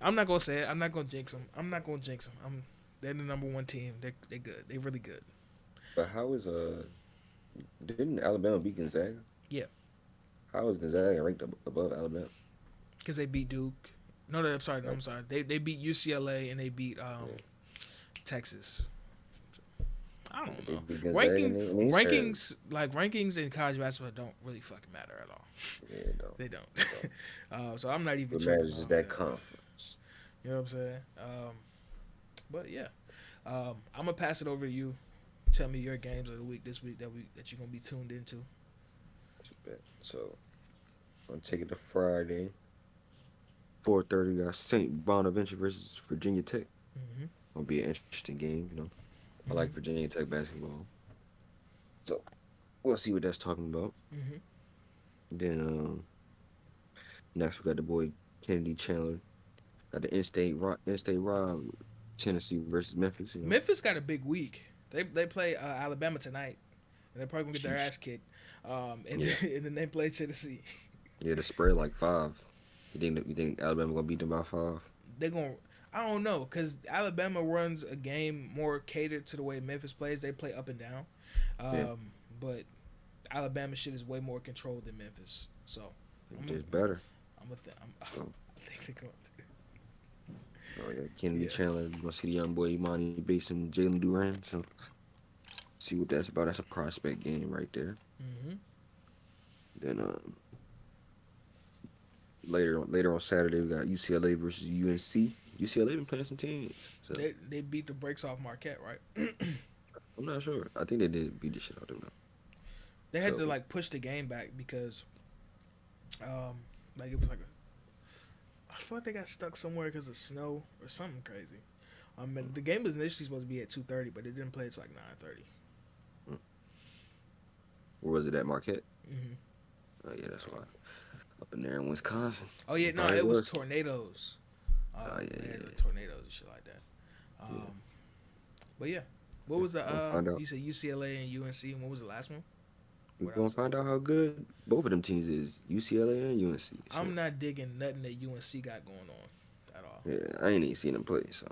I'm not gonna say it. I'm not gonna jinx them. They're the number one team. They're good. They're really good. But how is didn't Alabama beat Gonzaga? Yeah, How is Gonzaga ranked above Alabama? because they beat Duke. No, I'm sorry. No, Right. I'm sorry. They beat UCLA and they beat Yeah. Texas. I don't They know. beat Gonzaga and they said, Rankings in college basketball don't really fucking matter at all. yeah, no. They don't. No. So I'm not even What tripping matters is on that conference. You know what I'm saying? But yeah, I'm gonna pass it over to you. Tell me your games of the week this week that you're gonna be tuned into. Too bad. So I'm gonna take it to Friday. 4:30 got St. Bonaventure versus Virginia Tech. Mm-hmm. Gonna be an interesting game, you know. I Mm-hmm. like Virginia Tech basketball. So we'll see what that's talking about. Mm-hmm. Then next we got the boy Kennedy Chandler. Got the in-state Rob Tennessee versus Memphis. You know. Memphis got a big week. They play Alabama tonight, and they're probably gonna get their Sheesh. ass kicked. Yeah. And then they play Tennessee. Yeah, the spread like 5. You think Alabama gonna beat them by 5? They're gonna. I don't know, because Alabama runs a game more catered to the way Memphis plays. They play up and down, Yeah. but Alabama shit is way more controlled than Memphis. So It's better. I So, think they're going. oh yeah, Kennedy Yeah. Chandler. You gonna see the young boy Imani Bates and Jalen Duran. So see what that's about. That's a prospect game right there. Mm-hmm. Then later on Saturday we got UCLA versus UNC. UCLA been playing some teams. So They beat the brakes off Marquette, right? I'm not sure. I think they did beat the shit out of them. They had So- to like push the game back because, like it was like I feel like they got stuck somewhere because of snow or something crazy. And the game was initially supposed to be at 2:30, but it didn't play until like 9:30. Where was it at Marquette? Mm-hmm. Oh yeah, that's why. Up in there in Wisconsin. Oh yeah, no, Probably it was was. tornadoes. Oh, yeah, They had yeah. tornadoes and shit like that. Yeah. But yeah, what was the We'll find out. you said UCLA and UNC, and what was the last one? We're What gonna else? find out how good both of them teams is, UCLA and UNC. So, I'm not digging nothing that UNC got going on at all. yeah, I ain't even seen them play, so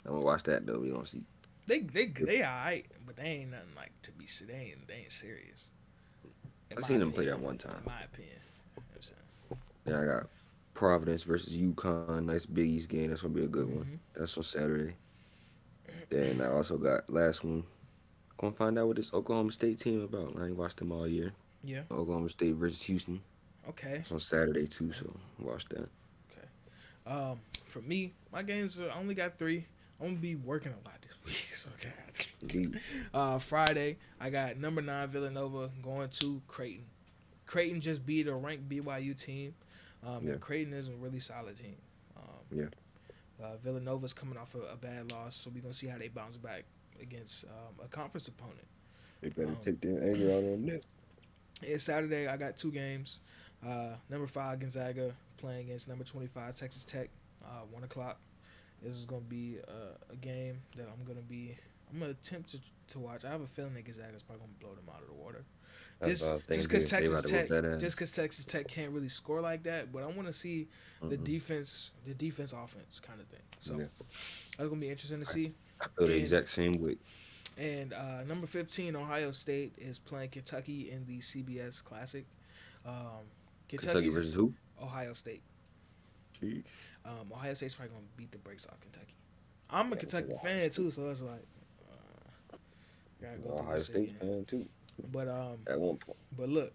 I'm gonna watch that though. We gonna see. They alright, but they ain't nothing like to be. They ain't serious. In I my seen them play opinion. that one time. In my opinion, you know what I'm saying? Yeah, I got Providence versus UConn. Nice Big East game. That's gonna be a good one. Mhm. That's on Saturday. Then I also got last one. Gonna find out what this Oklahoma State team about. I ain't watched them all year. Yeah. Oklahoma State versus Houston. Okay. It's on Saturday too, so watch that. For me, my games I only got 3. I'm gonna be working a lot this week. So Indeed. Friday, I got number 9 Villanova going to Creighton. Creighton just beat a ranked BYU team. Yeah. And Creighton is a really solid team. Yeah. Villanova's coming off a bad loss, so we're gonna see how they bounce back against a conference opponent. They better Um, take their anger out on that. And Saturday, I got 2 games. Number 5 Gonzaga playing against number 25 Texas Tech. 1 o'clock. This is gonna be a game that I'm gonna attempt to watch. I have a feeling that Gonzaga's probably gonna blow them out of the water. That's what I was Just thinking. because They about to whoop that ass. Texas Tech can't really score like that, but I want to see the Mhm. defense offense kind of thing. So Yeah. that's gonna be interesting to see. I feel the And- exact same way. And number 15 Ohio State is playing Kentucky in the CBS Classic. Kentucky Kentucky's versus who? Ohio State. Sheesh. Ohio State's probably gonna beat the brakes off Kentucky. I'm a Yeah, Kentucky it's a fan too, so it's like gotta go through Ohio this State again. fan too. But At one point. but look.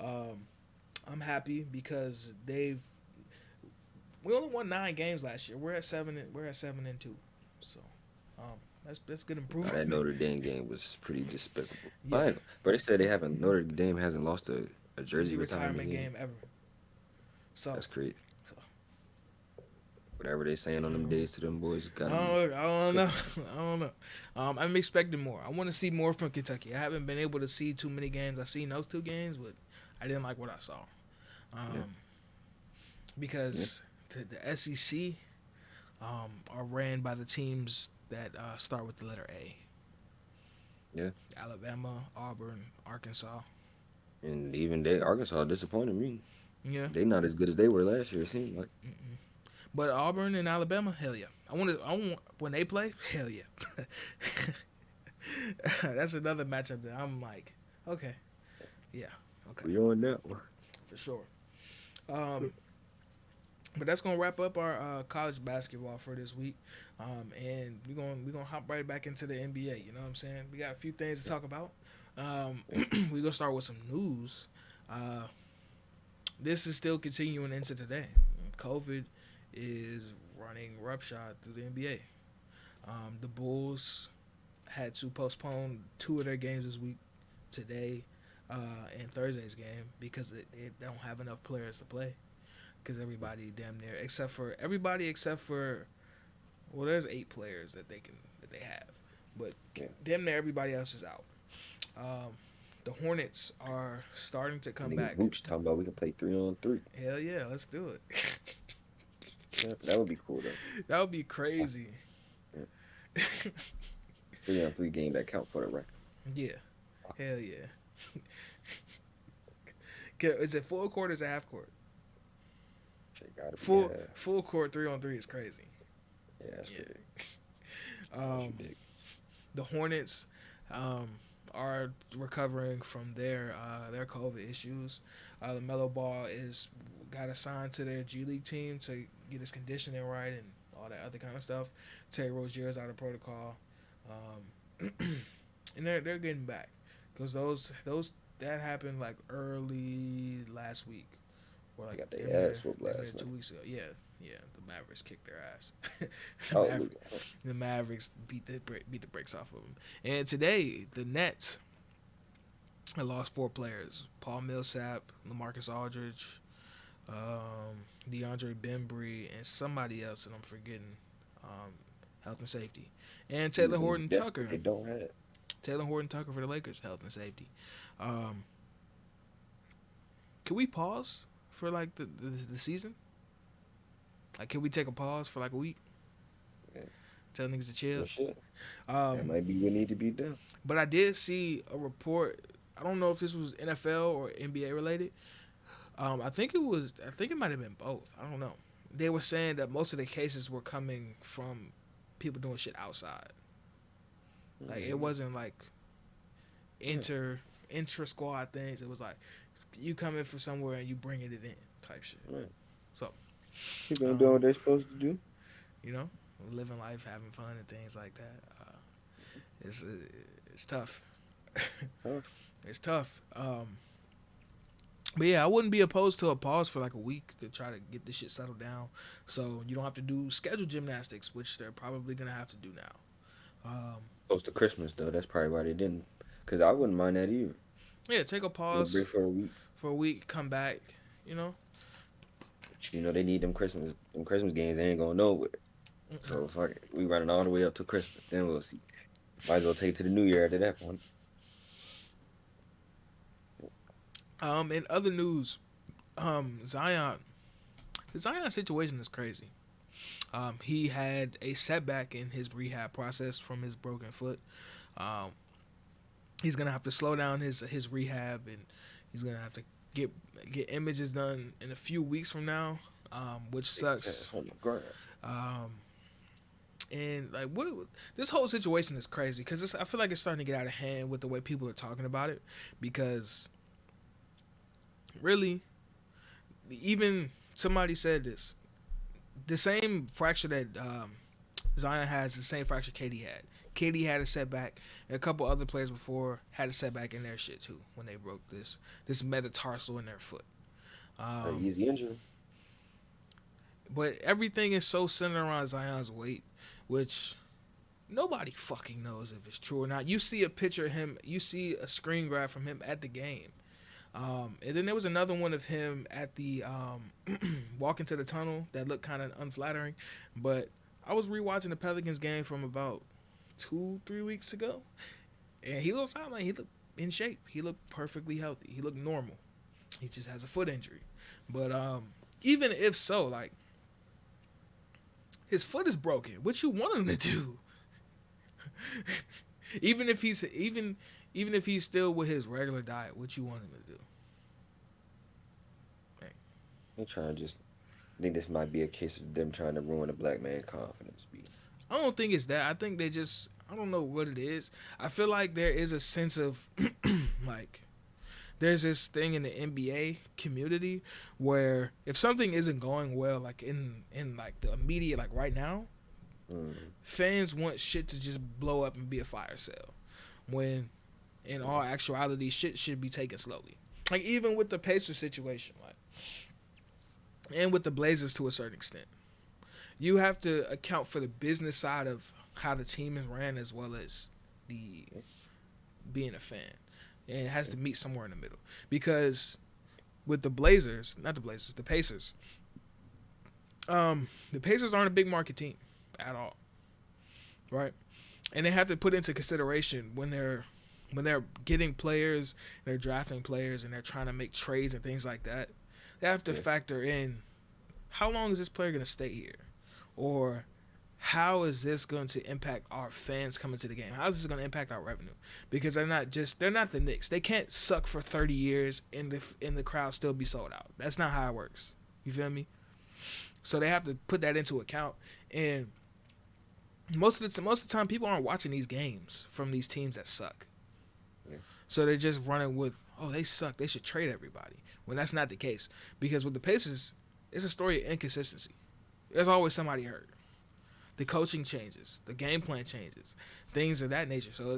I'm happy because we only won 9 games last year. We're at 7-2. So that's good improvement. That Notre Dame game was pretty despicable. Yeah. But they said Notre Dame hasn't lost a jersey retirement game. ever. So That's crazy. So. Whatever they saying on them days to them boys, got I don't know. I'm expecting more. I want to see more from Kentucky. I haven't been able to see too many games. I've seen those 2 games, but I didn't like what I saw. Because the SEC are ran by the teams that start with the letter A. Yeah. Alabama, Auburn, Arkansas. And even they Arkansas disappointed me. Yeah. They not as good as they were last year. It seems like. But Auburn and Alabama, hell yeah. I want when they play, hell yeah. That's another matchup that I'm like, okay, yeah, okay, We on that one. for sure. Um, but that's gonna wrap up our college basketball for this week. And we're gonna hop right back into the NBA. You know what I'm saying? We got a few things to talk about. Yeah. We're gonna start with some news. Uh, this is still continuing into today. COVID is running roughshod through the NBA. The Bulls had to postpone two of their games this week, today and Thursday's game, because they don't have enough players to play. Because everybody damn near except for well, there's 8 players that they have, but Yeah. damn near everybody else is out. Um, the Hornets are starting to come Nigga back. Vooch talking about we can play 3-on-3. Hell yeah, let's do it. Yeah, that would be cool though. That would be crazy. Yeah. 3-on-3 game that count for the record. Yeah, hell yeah. Is it full court or is it half court? Shit gotta be Full court 3-on-3 is crazy. Yeah, that's Yeah. big. The Hornets are recovering from their COVID issues. The Melo Ball got assigned to their G League team to get his conditioning right and all that other kind of stuff. Terry Rozier's out of protocol, and they're getting back because those that happened like early last week, or like Got their ass whooped last 2 night. weeks ago. Yeah, the Mavericks kicked their ass. Oh, The Mavericks beat the brakes off of them. And today, the Nets lost 4 players: Paul Millsap, LaMarcus Aldridge, DeAndre Bembry, and somebody else that I'm forgetting. Health and safety, and Taylor Horton Tucker. They don't have it. Taylor Horton Tucker for the Lakers, health and safety. Can we pause for like the season? Like, can we take a pause for like a week? Yeah. Tell niggas to chill. For sure. That might be what need to be done. But I did see a report. I don't know if this was NFL or NBA related. I think it might have been both. I don't know. They were saying that most of the cases were coming from people doing shit outside. Like, it wasn't like intra squad things. It was like you come in from somewhere and you bringing it in type shit. Right. So People ain't doing what they're supposed to do. you know, living life, having fun, and things like that. It's tough. It's tough. But yeah, I wouldn't be opposed to a pause for like a week to try to get this shit settled down, so you don't have to do scheduled gymnastics, which they're probably gonna have to do now. Close to Christmas though, that's probably why they didn't. Cause I wouldn't mind that either. Yeah, take a pause Break for a week. come back. You know. But you know they need them Christmas games. They ain't going nowhere. So fuck it. We running all the way up to Christmas. Then we'll see. Might as well take it to the New Year after that point. In other news, Zion. The Zion situation is crazy. He had a setback in his rehab process from his broken foot. He's gonna have to slow down his rehab, and he's gonna have to get images done in a few weeks from now, which sucks. And like, this whole situation is crazy because I feel like it's starting to get out of hand with the way people are talking about it. Because really, even somebody said this: the same fracture that Zion has, the same fracture KD had. KD had a setback, and a couple other players before had a setback in their shit too when they broke this metatarsal in their foot. Easy injury. But everything is so centered around Zion's weight, which nobody fucking knows if it's true or not. You see a picture of him, you see a screen grab from him at the game. And then there was another one of him at the walking to the tunnel that looked kind of unflattering. But I was rewatching the Pelicans game from about 2-3 weeks ago, and he looked in shape. He looked perfectly healthy. He looked normal. He just has a foot injury. But even if so, like, his foot is broken. What you want him to do? even even if he's still with his regular diet, what you want him to do? Hey. They trying to just. I think this might be a case of them trying to ruin a black man confidence. I don't think it's that. I think they just, I don't know what it is. I feel like there is a sense of like there's this thing in the NBA community where if something isn't going well, like in like the immediate, like right now, fans want shit to just blow up and be a fire sale. When in all actuality, shit should be taken slowly. Like even with the Pacers situation, like, and with the Blazers to a certain extent, you have to account for the business side of how the team is ran as well as the being a fan. And it has to meet somewhere in the middle. Because with the Blazers, not the Blazers, the Pacers, the Pacers aren't a big market team at all. Right? And they have to put into consideration when they're getting players, they're drafting players, and they're trying to make trades and things like that. They have to factor in how long is this player going to stay here? Or how is this going to impact our fans coming to the game? How is this going to impact our revenue? Because they're not the Knicks. They can't suck for 30 years and the crowd still be sold out. That's not how it works. You feel me? So they have to put that into account. And most of the time, people aren't watching these games from these teams that suck. Yeah. So they're just running with, oh, they suck, they should trade everybody. When that's not the case. Because with the Pacers, it's a story of inconsistency. There's always somebody hurt. The coaching changes. The game plan changes. Things of that nature. So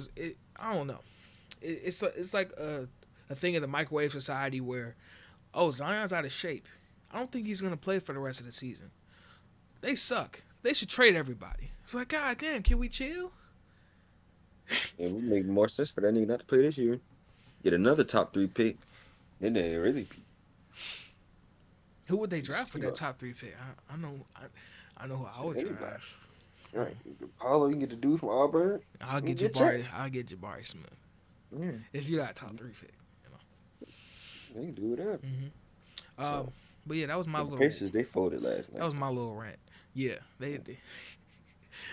I don't know. It's like a thing in the microwave society where, oh, Zion's out of shape. I don't think he's going to play for the rest of the season. They suck. They should trade everybody. It's like, God damn, can we chill? It would make more sense for that nigga not to play this year. Get another top 3 pick. Then they really. Who would they draft for that top 3 pick? I know who I would draft. Right, Paulo, you can get the dude from Auburn. I'll get Jabari Smith. Yeah. If you got top 3 pick, they can do whatever. Mm-hmm. But yeah, that was my little. Pacers, they folded last night. That was my little rant. Yeah, they did.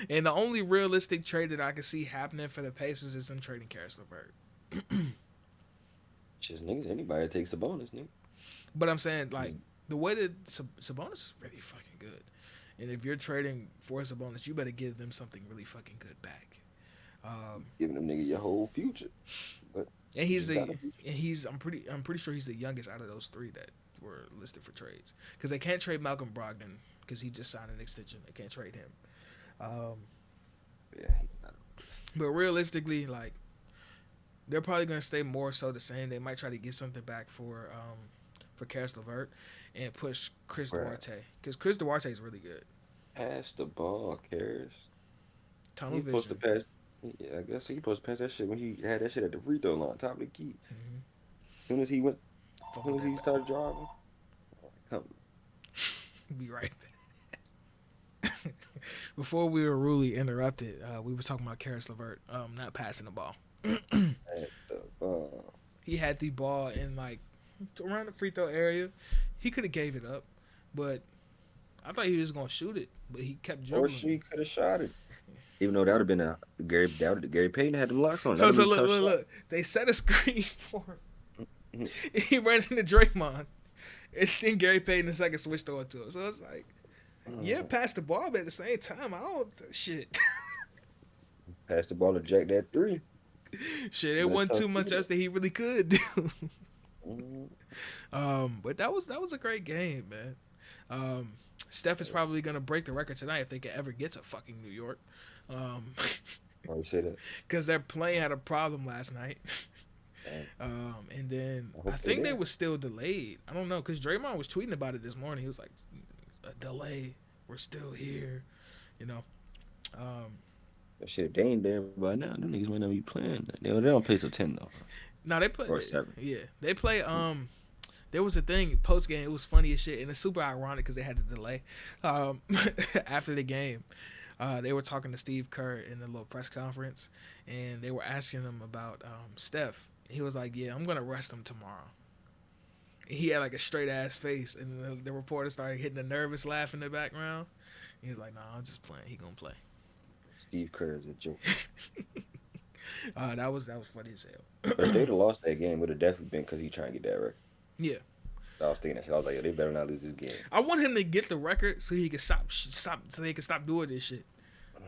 And the only realistic trade that I can see happening for the Pacers is them trading Karis LeVert. Just niggas, anybody takes a bonus, nigga. But I'm saying, like, the way that Sabonis is really fucking good. And if you're trading for Sabonis, you better give them something really fucking good back. Giving them nigga your whole future. But I'm pretty sure he's the youngest out of those 3 that were listed for trades. Because they can't trade Malcolm Brogdon because he just signed an extension. They can't trade him. But realistically, like, they're probably gonna stay more so the same. They might try to get something back for Karis LeVert and push Chris Duarte because Chris Duarte is really good. Pass the ball, Karis. Tunnel vision. Supposed to pass. Yeah, I guess he's supposed to pass that shit when he had that shit at the free throw line, top of the key. Mm-hmm. As soon as he started driving, come. Be right back. Before we were rudely interrupted, we were talking about Karis LeVert not passing the ball. He had the ball in like around the free throw area. He could have gave it up, but I thought he was gonna shoot it, but he kept dribbling. Or she could have shot it. Even though that would have been Gary Payton had the locks on. So look. They set a screen for him. He ran into Draymond, and then Gary Payton the second switched over to him. So it's like, yeah, pass the ball, but at the same time, I don't shit. Pass the ball to Jack that 3. Shit, it wasn't too much else that he really could do. But that was a great game, man. Steph is probably gonna break the record tonight if they can ever get to fucking New York. Why you say that? Because their plane had a problem last night. And then I think they were still delayed. I don't know, because Draymond was tweeting about it this morning. He was like, a delay, we're still here, you know. Shit, they ain't there by now. Them niggas might not be playing. They don't play till 10 though. No, they play. Or 7. Yeah, they play. There was a thing post game. It was funny as shit, and it's super ironic because they had to delay. After the game, they were talking to Steve Kerr in a little press conference, and they were asking him about Steph. He was like, "Yeah, I'm gonna rest him tomorrow." And he had like a straight ass face, and the reporter started hitting a nervous laugh in the background. He was like, "No, I'm just playing. He gonna play." Steve Kerr is a joke. That was funny as hell. But if they'd have lost that game, it would have definitely been because he trying to get that record. Yeah, I was thinking that shit. I was like, yo, they better not lose this game. I want him to get the record so he can stop, so they can stop doing this shit.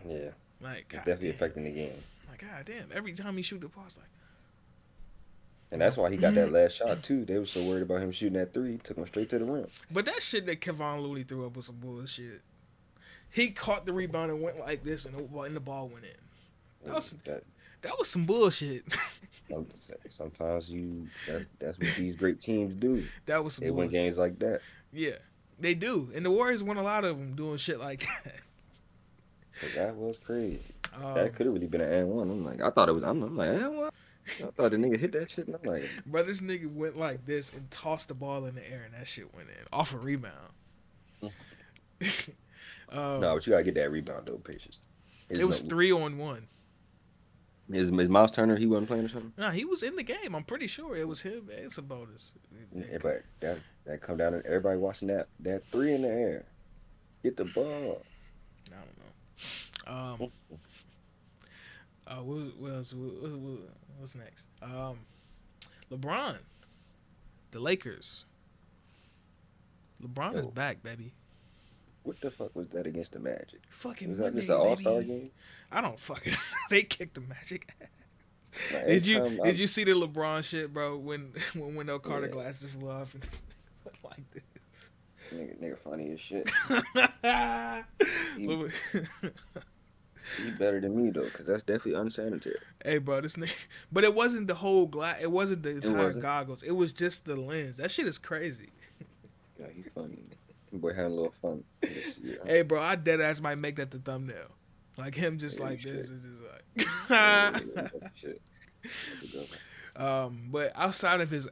Yeah, Like, it's god definitely damn. affecting the game. Like, god damn. Every time he shoot the ball, it's like, And that's why he got that last shot too. They were so worried about him shooting that three, he took him straight to the rim. but that shit that Kevon Looney threw up was some bullshit. He caught the rebound and went like this, and the ball went in. That was some bullshit. Sometimes that's what these great teams do. That was some They win bullshit. games like that. Yeah, they do, and the Warriors won a lot of them doing shit like that. But that was crazy. That could have really been an and one. I'm like, I thought it was. I'm like, and one. I thought the nigga hit that shit, and I'm like, bro, this nigga went like this and tossed the ball in the air, and that shit went in off a rebound. no, but you gotta get that rebound though, patience. It was 3-on-1. Is Miles Turner? He wasn't playing or something. No, he was in the game. I'm pretty sure it was him. It's a bonus. Yeah, but that come down to everybody watching that three in the air. Get the ball. I don't know. What else? What's next? LeBron, the Lakers. LeBron is back, baby. What the fuck was that against the Magic? Fucking was that Monday, just an All-Star baby. game? I don't fucking. They kicked the Magic ass. Like, Did you see the LeBron shit, bro? When Wendell Carter glasses flew off and this nigga went like this. Nigga funny as shit. He better than me though, cause that's definitely unsanitary. Hey, bro, this nigga. But it wasn't the whole glass. It wasn't the entire goggles. It was just the lens. That shit is crazy. Yeah, he funny. Boy had a little fun. Hey, bro, I dead ass might make that the thumbnail. Like him just like this and just like. Shit. That's a good one. But outside of his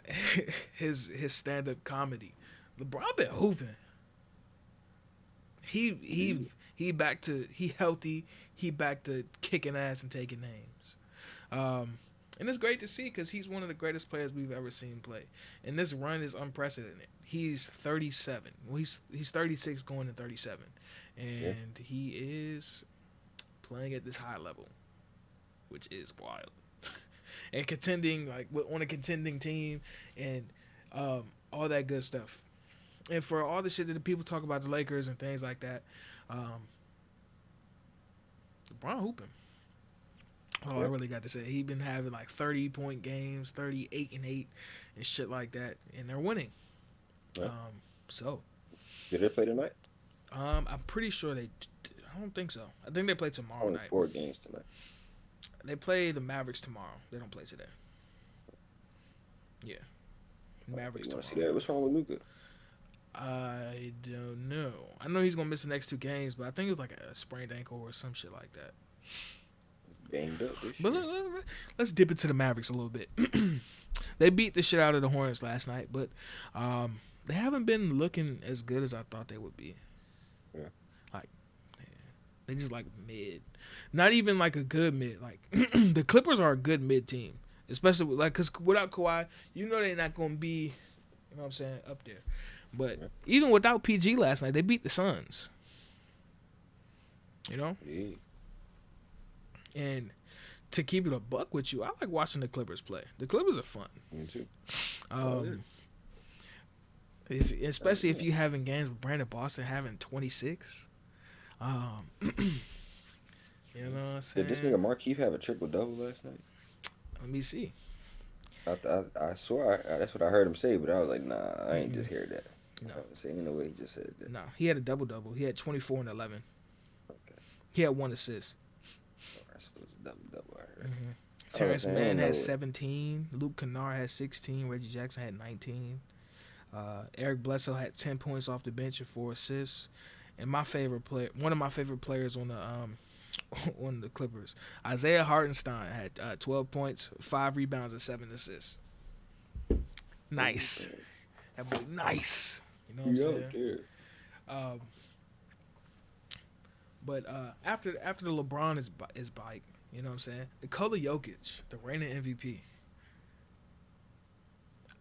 stand up comedy, LeBron been hooping. He back to healthy. He back to kicking ass and taking names. And it's great to see because he's one of the greatest players we've ever seen play. And this run is unprecedented. He's 37. Well, he's 36 going to 37. And he is playing at this high level, which is wild. And contending, like, on a contending team and all that good stuff. And for all the shit that the people talk about the Lakers and things like that, LeBron hooping. I really got to say. He been having like 30-point games, 38-8 and shit like that. And they're winning. Yeah. So. Did they play tonight? I'm pretty sure they. I don't think so. I think they play tomorrow night. 4 games tonight. They play the Mavericks tomorrow. They don't play today. Yeah. Mavericks tomorrow. See that? What's wrong with Luka? I don't know. I know he's gonna miss the next 2 games, but I think it was like a sprained ankle or some shit like that. Banged up this But shit. let's dip into the Mavericks a little bit. They beat the shit out of the Hornets last night, but they haven't been looking as good as I thought they would be. Yeah. Like, they just like mid. Not even like a good mid. Like, the Clippers are a good mid team. Especially, like, because without Kawhi, you know they're not going to be, you know what I'm saying, up there. But even without PG last night, they beat the Suns. You know? Yeah. And to keep it a buck with you, I like watching the Clippers play. The Clippers are fun. Me too. Especially if you having games with Brandon Boston having 26. You know what I'm saying? Did this nigga Markeith have a triple-double last night? Let me see. I swear that's what I heard him say, but I was like, nah, I ain't just heard that. No. I was saying, no way he just said that. No, he had a double-double. He had 24 and 11. Okay. He had 1 assist. I suppose double-double I heard. Mm-hmm. Terrence Mann had 17. Luke Kennard had 16. Reggie Jackson had 19. Eric Bledsoe had 10 points off the bench and 4 assists. And my favorite player, one of my favorite players on the Clippers, Isaiah Hartenstein had 12 points, 5 rebounds, and 7 assists. Nice. That boy, nice. You know what I'm saying? But after the LeBron is bike, you know what I'm saying? Nikola Jokic, the reigning MVP.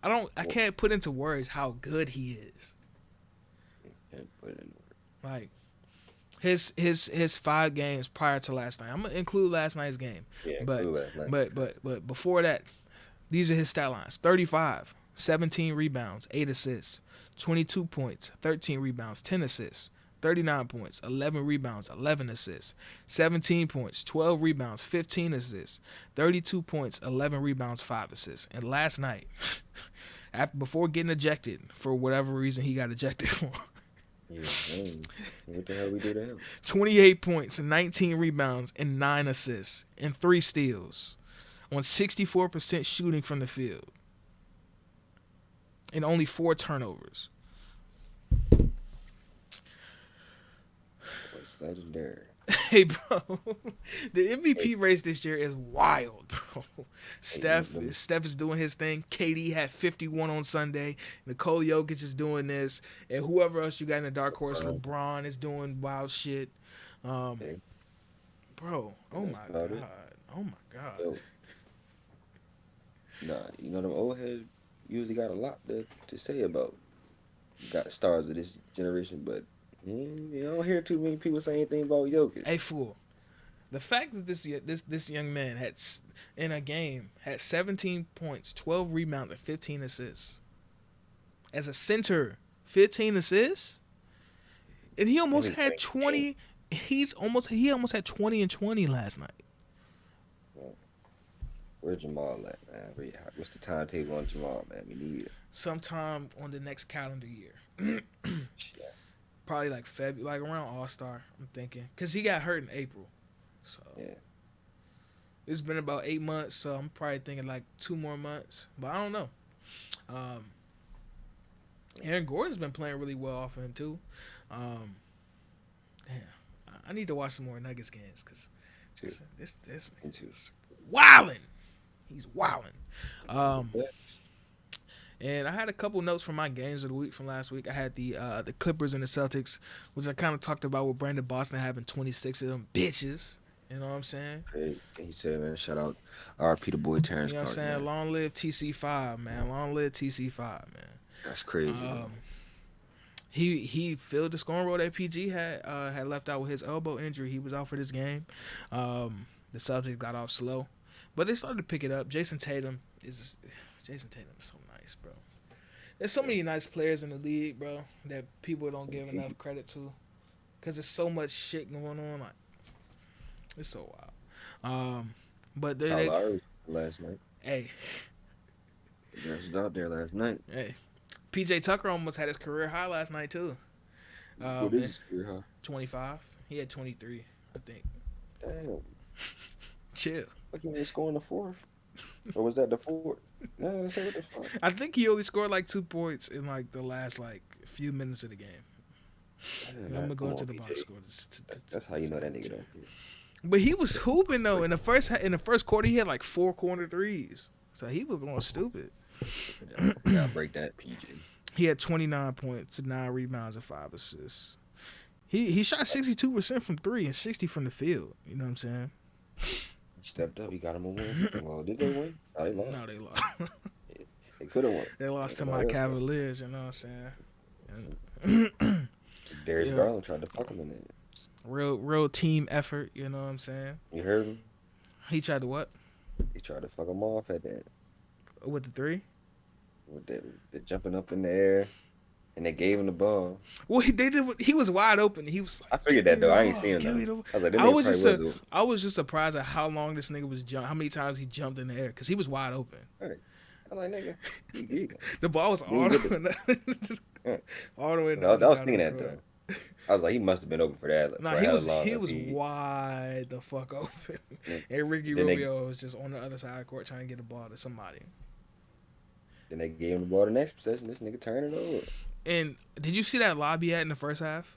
I can't put into words how good he is. Can't put it in words. Like, His 5 games prior to last night. I'm gonna include last night's game, Yeah, but include last night. but before that, these are his stat lines: 35, 17 rebounds, 8 assists, 22 points, 13 rebounds, 10 assists. 39 points, 11 rebounds, 11 assists, 17 points, 12 rebounds, 15 assists, 32 points, 11 rebounds, 5 assists. And last night, before getting ejected for whatever reason he got ejected for, Yeah, man. What the hell we do to him? 28 points, 19 rebounds, and 9 assists, and 3 steals on 64% shooting from the field, and only 4 turnovers. It's legendary. Hey, bro, the MVP race this year is wild, bro. Steph is doing his thing. KD had 51 on Sunday. Nikola Jokic is doing this, and whoever else you got in the dark horse, LeBron is doing wild shit. Bro, oh my god, oh my god. Yo. Nah, you know them old heads usually got a lot to say about got stars of this generation, but you don't hear too many people say anything about Jokic. Hey, fool. The fact that this young man in a game had 17 points, 12 rebounds, and 15 assists. As a center, 15 assists, and he almost had 20. He almost had 20 and 20 last night. Where's Jamal at, man? What's the timetable on Jamal, man? We need it. Sometime on the next calendar year. Probably like February, like around All-Star, I'm thinking. Because he got hurt in April. So yeah. It's been about 8 months, so I'm probably thinking like 2 more months. But I don't know. Aaron Gordon's been playing really well off of him, too. I need to watch some more Nuggets games because this nigga's wilding. He's wilding. And I had a couple notes from my games of the week from last week. I had the Clippers and the Celtics, which I kind of talked about with Brandon Boston having 26 of them bitches. You know what I'm saying? Hey, he said, man, shout out RP the boy Terrence. You know what I'm saying? Man. Long live TC5, man. Long live TC5, man. That's crazy. He filled the scoring role that PG had left out with his elbow injury. He was out for this game. The Celtics got off slow, but they started to pick it up. Jason Tatum is so nice, bro. There's so many nice players in the league, bro, that people don't give enough credit to, because there's so much shit going on. Like, it's so wild. But they last night. Hey, he was out there last night. Hey, PJ Tucker almost had his career high last night too. What is his career high? 25. He had 23, I think. Damn. Chill. Like he was scoring the fourth, or was that the fourth? No, what the fuck. I think he only scored like 2 points in like the last like few minutes of the game. I'm gonna go into the box score. That's how you know that nigga don't care. But he was hooping though in the first quarter. He had like 4 corner threes, so he was going stupid. Yeah, break that, PJ. He had 29 points, 9 rebounds, and 5 assists. He shot 62% from 3 and 60 from the field. You know what I'm saying? He stepped up. He got him a win. Well, did they win? Oh, they lost. No, they lost. They could have won. They lost to my Cavaliers. You know what I'm saying? Darius Garland tried to fuck him in it. Real team effort. You know what I'm saying? You heard him? He tried to what? He tried to fuck him off at that. With the 3? With the jumping up in the air, and they gave him the ball. Well, he was wide open. He was. Like, I figured that though. I ain't seen him. I was just surprised at how long this nigga was how many times he jumped in the air because he was wide open. Right. I'm like, nigga, the ball was all the way. No, I was thinking that though. I was like, he must have been open for that. Nah, he was wide the fuck open. And Ricky Rubio was just on the other side of the court trying to get the ball to somebody. Then they gave him the ball the next possession. This nigga turned it over. And did you see that lob he had in the first half?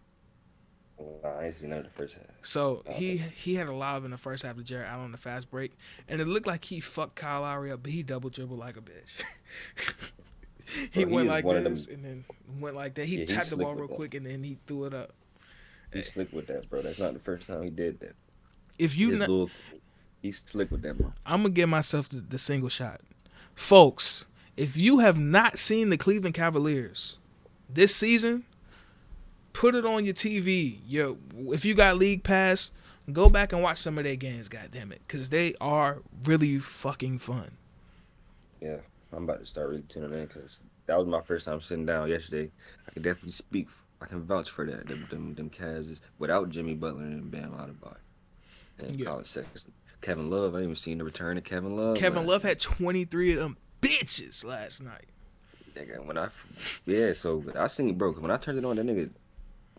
Nah, I ain't seen none of the first half. So he had a lob in the first half to Jared Allen on the fast break, and it looked like he fucked Kyle Lowry up, but he double dribbled like a bitch. he went like this and then went like that. He tapped the ball real quick and then he threw it up. He's slick with that, bro. That's not the first time he did that. He's slick with that, bro. I'm gonna give myself the single shot, folks. If you have not seen the Cleveland Cavaliers this season, Put it on your TV. If you got League Pass, go back and watch some of their games. God damn it, because they are really fucking fun. Yeah, I'm about to start really tuning in because that was my first time sitting down yesterday. I can definitely speak. I can vouch for that. Them Cavs is without Jimmy Butler and Bam Adebayo and Yeah, Colin Sexton. Kevin Love, I ain't even seen the return of Kevin Love Kevin last Love night. had 23 of them bitches last night. Nigga, so I seen bro. When I turned it on, that nigga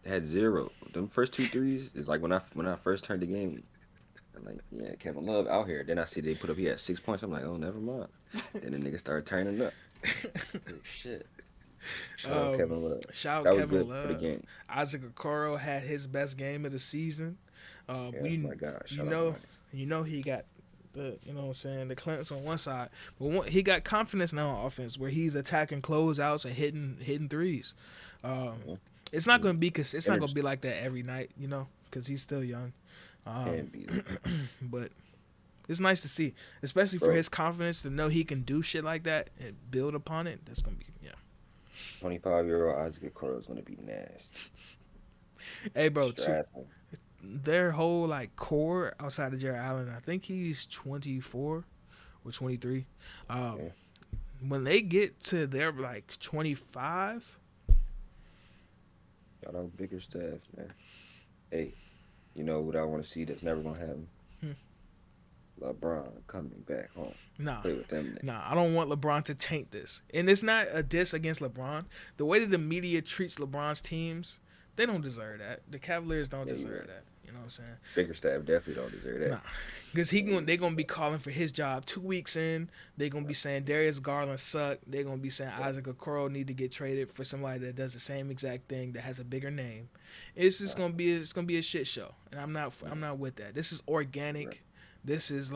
had zero. Them first two threes is like when I first turned the game. I'm like, yeah, Kevin Love out here. Then I see they put up he had 6 points. I'm like, oh, never mind. Then the nigga started turning up. Oh, shit. Shout out Kevin Love. Shout out That was Kevin good for the Love. game. Isaac Okoro had his best game of the season. Yeah, that's my guy. You Shout out know, Marcus. he got what I'm saying, the clamps on one side, but he got confidence now on offense where he's attacking closeouts and hitting threes. Mhm. It's not gonna be it's not gonna Energy be like that every night, because he's still young. can be there. But it's nice to see, especially for Bro, his confidence to know he can do shit like that and build upon it. That's gonna be 25-year-old Isaac Okoro is going to be nasty. Hey, bro, Strapping. their whole core outside of Jared Allen, I think he's 24 or 23. Yeah. When they get to their 25, Got our bigger staff, man. Hey, you know what I want to see that's never going to happen? LeBron coming back home. nah, Play with them. I don't want LeBron to taint this. And it's not a diss against LeBron. The way that the media treats LeBron's teams, they don't deserve that. The Cavaliers don't deserve that. You know what I'm saying? Bigger staff definitely don't deserve that. Nah, because they're gonna be calling for his job 2 weeks in. They're gonna be saying Darius Garland sucked. They're gonna be saying Isaac Okoro need to get traded for somebody that does the same exact thing that has a bigger name. It's just gonna be a shit show, and I'm not with that. This is organic. Right. This is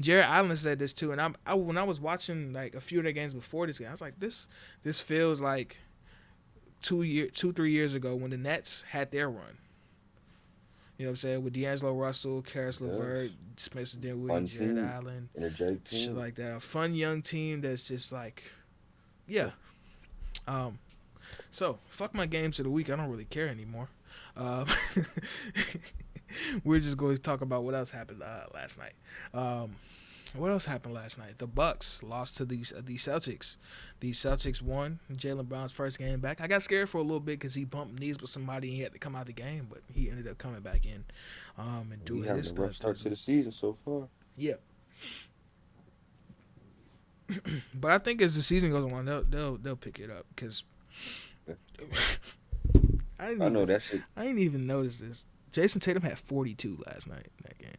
Jared Allen said this too, and when I was watching a few of their games before this game, I was like, this feels like 3 years ago when the Nets had their run. You know what I'm saying? With D'Angelo Russell, Karis LeVert, Spencer Dinwiddie, Jared Allen, energetic team, shit like that. A fun young team that's just yeah. So fuck my games of the week. I don't really care anymore. We're just going to talk about what else happened last night. What else happened last night? The Bucks lost to the Celtics. The Celtics won. Jaylen Brown's first game back. I got scared for a little bit because he bumped knees with somebody and he had to come out of the game, but he ended up coming back in and doing his stuff. rough start to the season so far. Yeah. But I think as the season goes on, they'll pick it up because I know that shit. I didn't even notice this. Jason Tatum had 42 last night in that game.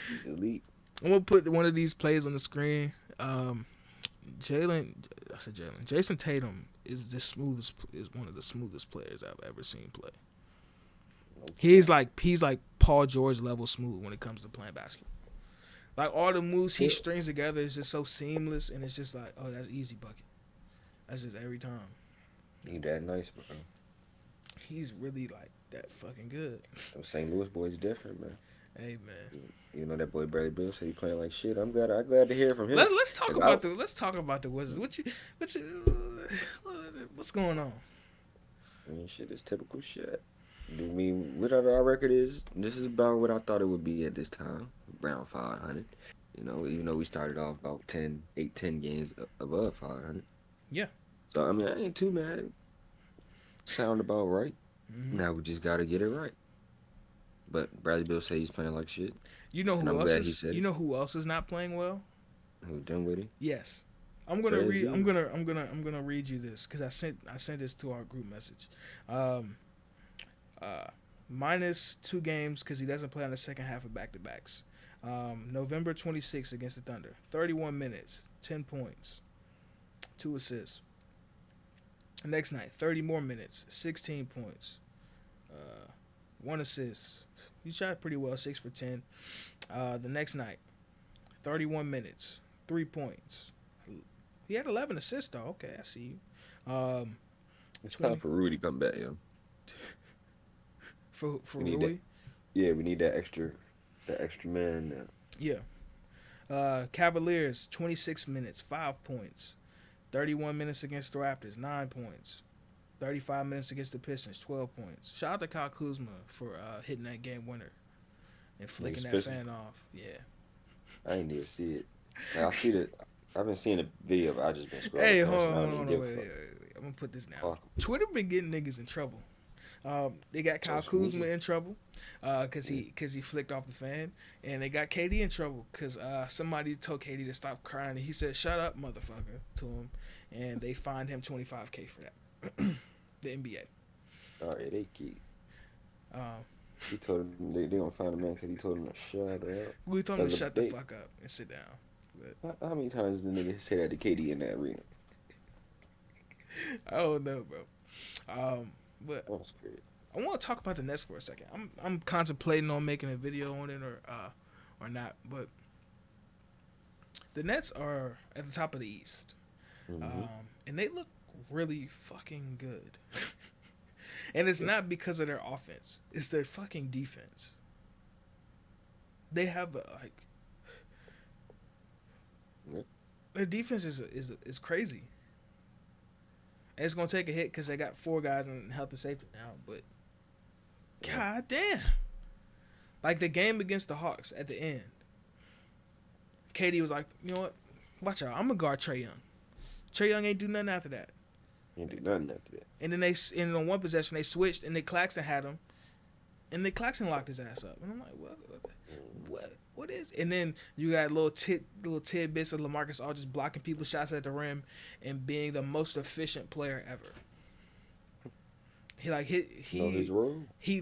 He's elite. I'm gonna put one of these plays on the screen. Jason Tatum is one of the smoothest players I've ever seen play. Okay. He's like Paul George level smooth when it comes to playing basketball. Like all the moves he strings together is just so seamless, and it's just like, oh, that's easy bucket. That's just every time. He that nice, bro. He's really that fucking good. Them St. Louis boys different, man. Hey, man. You know that boy Bradley Beal said he playing like shit. I'm glad to hear from him. Let's talk about the Wizards. What's going on? I mean, shit is typical shit. I mean, whatever our record is, this is about what I thought it would be at this time, around 500. You know, even though we started off about 10 games above 500. Yeah. So I mean, I ain't too mad. Sound about right. Mm-hmm. Now we just gotta get it right. But Bradley Beal said he's playing like shit. You know who else is not playing well? Who, Dinwiddie? Yes. I'm gonna read you this because I sent this to our group message. Minus 2 games because he doesn't play on the second half of back-to-backs. November 26th against the Thunder. 31 minutes, 10 points, 2 assists. Next night, 30 more minutes, 16 points, 1 assist. He shot pretty well, 6 for 10. The next night, 31 minutes, 3 points. He had 11 assists, though. Okay, I see you. It's time for Rudy to come back, yo. For Rudy? Yeah, we need that extra man now. Yeah. Cavaliers, 26 minutes, 5 points. 31 minutes against the Raptors, 9 points. 35 minutes against the Pistons, 12 points. Shout out to Kyle Kuzma for hitting that game winner and flicking that fan off. Yeah. I ain't even see it. Like, I see that. I've been seeing a video, but I just been scrolling. Hey, hold on, wait. I'm gonna put this down. Fuck. Twitter been getting niggas in trouble. They got Kyle Kuzma in trouble because he flicked off the fan, and they got KD in trouble because somebody told KD to stop crying, and he said, "Shut up, motherfucker," to him, and they fined him $25K for that. The NBA. All right, they keep. He told him they gonna find a man because he told him to shut up. We told him to shut the fuck up and sit down. But how many times did the nigga say that to KD in that arena? I don't know, bro. But That's great. I want to talk about the Nets for a second. I'm contemplating on making a video on it or not, but the Nets are at the top of the East, and they look really fucking good. And it's not because of their offense; it's their fucking defense. They have their defense is crazy. And it's gonna take a hit because they got 4 guys in health and safety now. But god damn, like the game against the Hawks at the end, KD was like, you know what? Watch out, I'm gonna guard Trae Young. Trae Young ain't do nothing after that. He ain't do nothing after that. And then on one possession they switched and Nick Claxton had him, and Nick Claxton locked his ass up. And I'm like, what is? And then you got little tidbits of LaMarcus all just blocking people's shots at the rim and being the most efficient player ever. He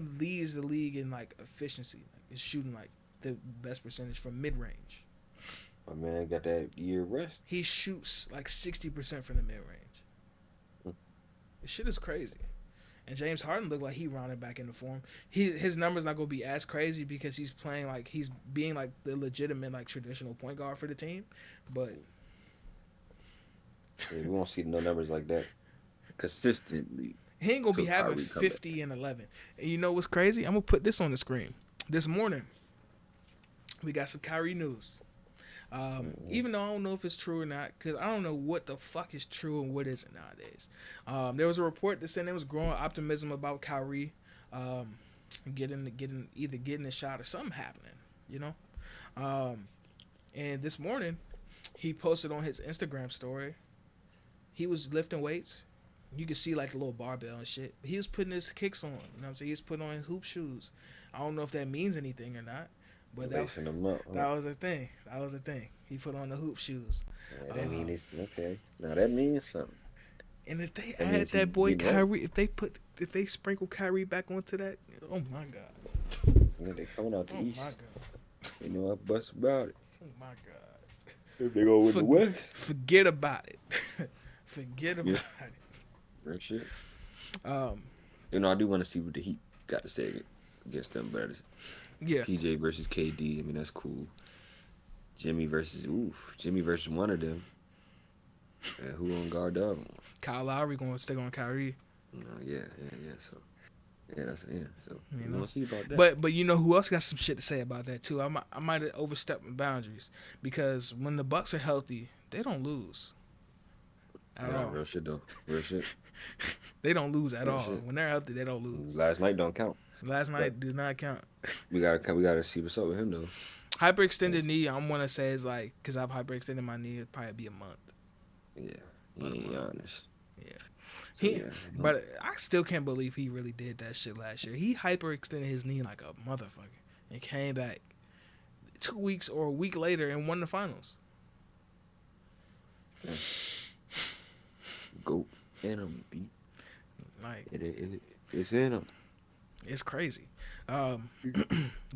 leads the league in like efficiency. Like, he's shooting like the best percentage from mid range. My man got that year rest. He shoots like 60% from the mid range. This shit is crazy. And James Harden looked like he rounded back into form. His numbers not gonna be as crazy because he's playing like he's being like the legitimate like traditional point guard for the team, but we won't see no numbers like that consistently. He ain't gonna be having 50 and 11. And you know what's crazy? I'm gonna put this on the screen. This morning, we got some Kyrie news. Even though I don't know if it's true or not, because I don't know what the fuck is true and what isn't nowadays. There was a report that said there was growing optimism about Kyrie getting a shot or something happening, you know. And this morning, he posted on his Instagram story. He was lifting weights. You could see like a little barbell and shit. He was putting his kicks on. You know what I'm saying? He was putting on his hoop shoes. I don't know if that means anything or not. But that was a thing. That was a thing. He put on the hoop shoes. Yeah, that means okay. Now that means something. And if they add that boy Kyrie, if they sprinkle Kyrie back onto that, oh my god. Yeah, they coming out the East. Oh my god. You know I bust about it. Oh my god. If they go with the West, forget about it. Forget about it. Real shit. You know I do want to see what the Heat got to say against them, but yeah. PJ versus KD. I mean, that's cool. Jimmy versus one of them. And who on guard the other one? Kyle Lowry going to stick on Kyrie. Yeah. So, So you we'll see about that. But you know who else got some shit to say about that too? I might have overstepped my boundaries because when the Bucks are healthy, they don't lose. At all. Real shit though. Real shit. They don't lose at all. When they're healthy, they don't lose. Last night don't count. Last night did not count. We gotta see what's up with him though. Hyperextended knee, I'm gonna say is like because I've hyperextended my knee, it'd probably be a month. Yeah, he ain't honest. Yeah, but I still can't believe he really did that shit last year. He hyperextended his knee like a motherfucker and came back 2 weeks or a week later and won the finals. Yeah. Go in him, B. Like it's in him. It's crazy. Do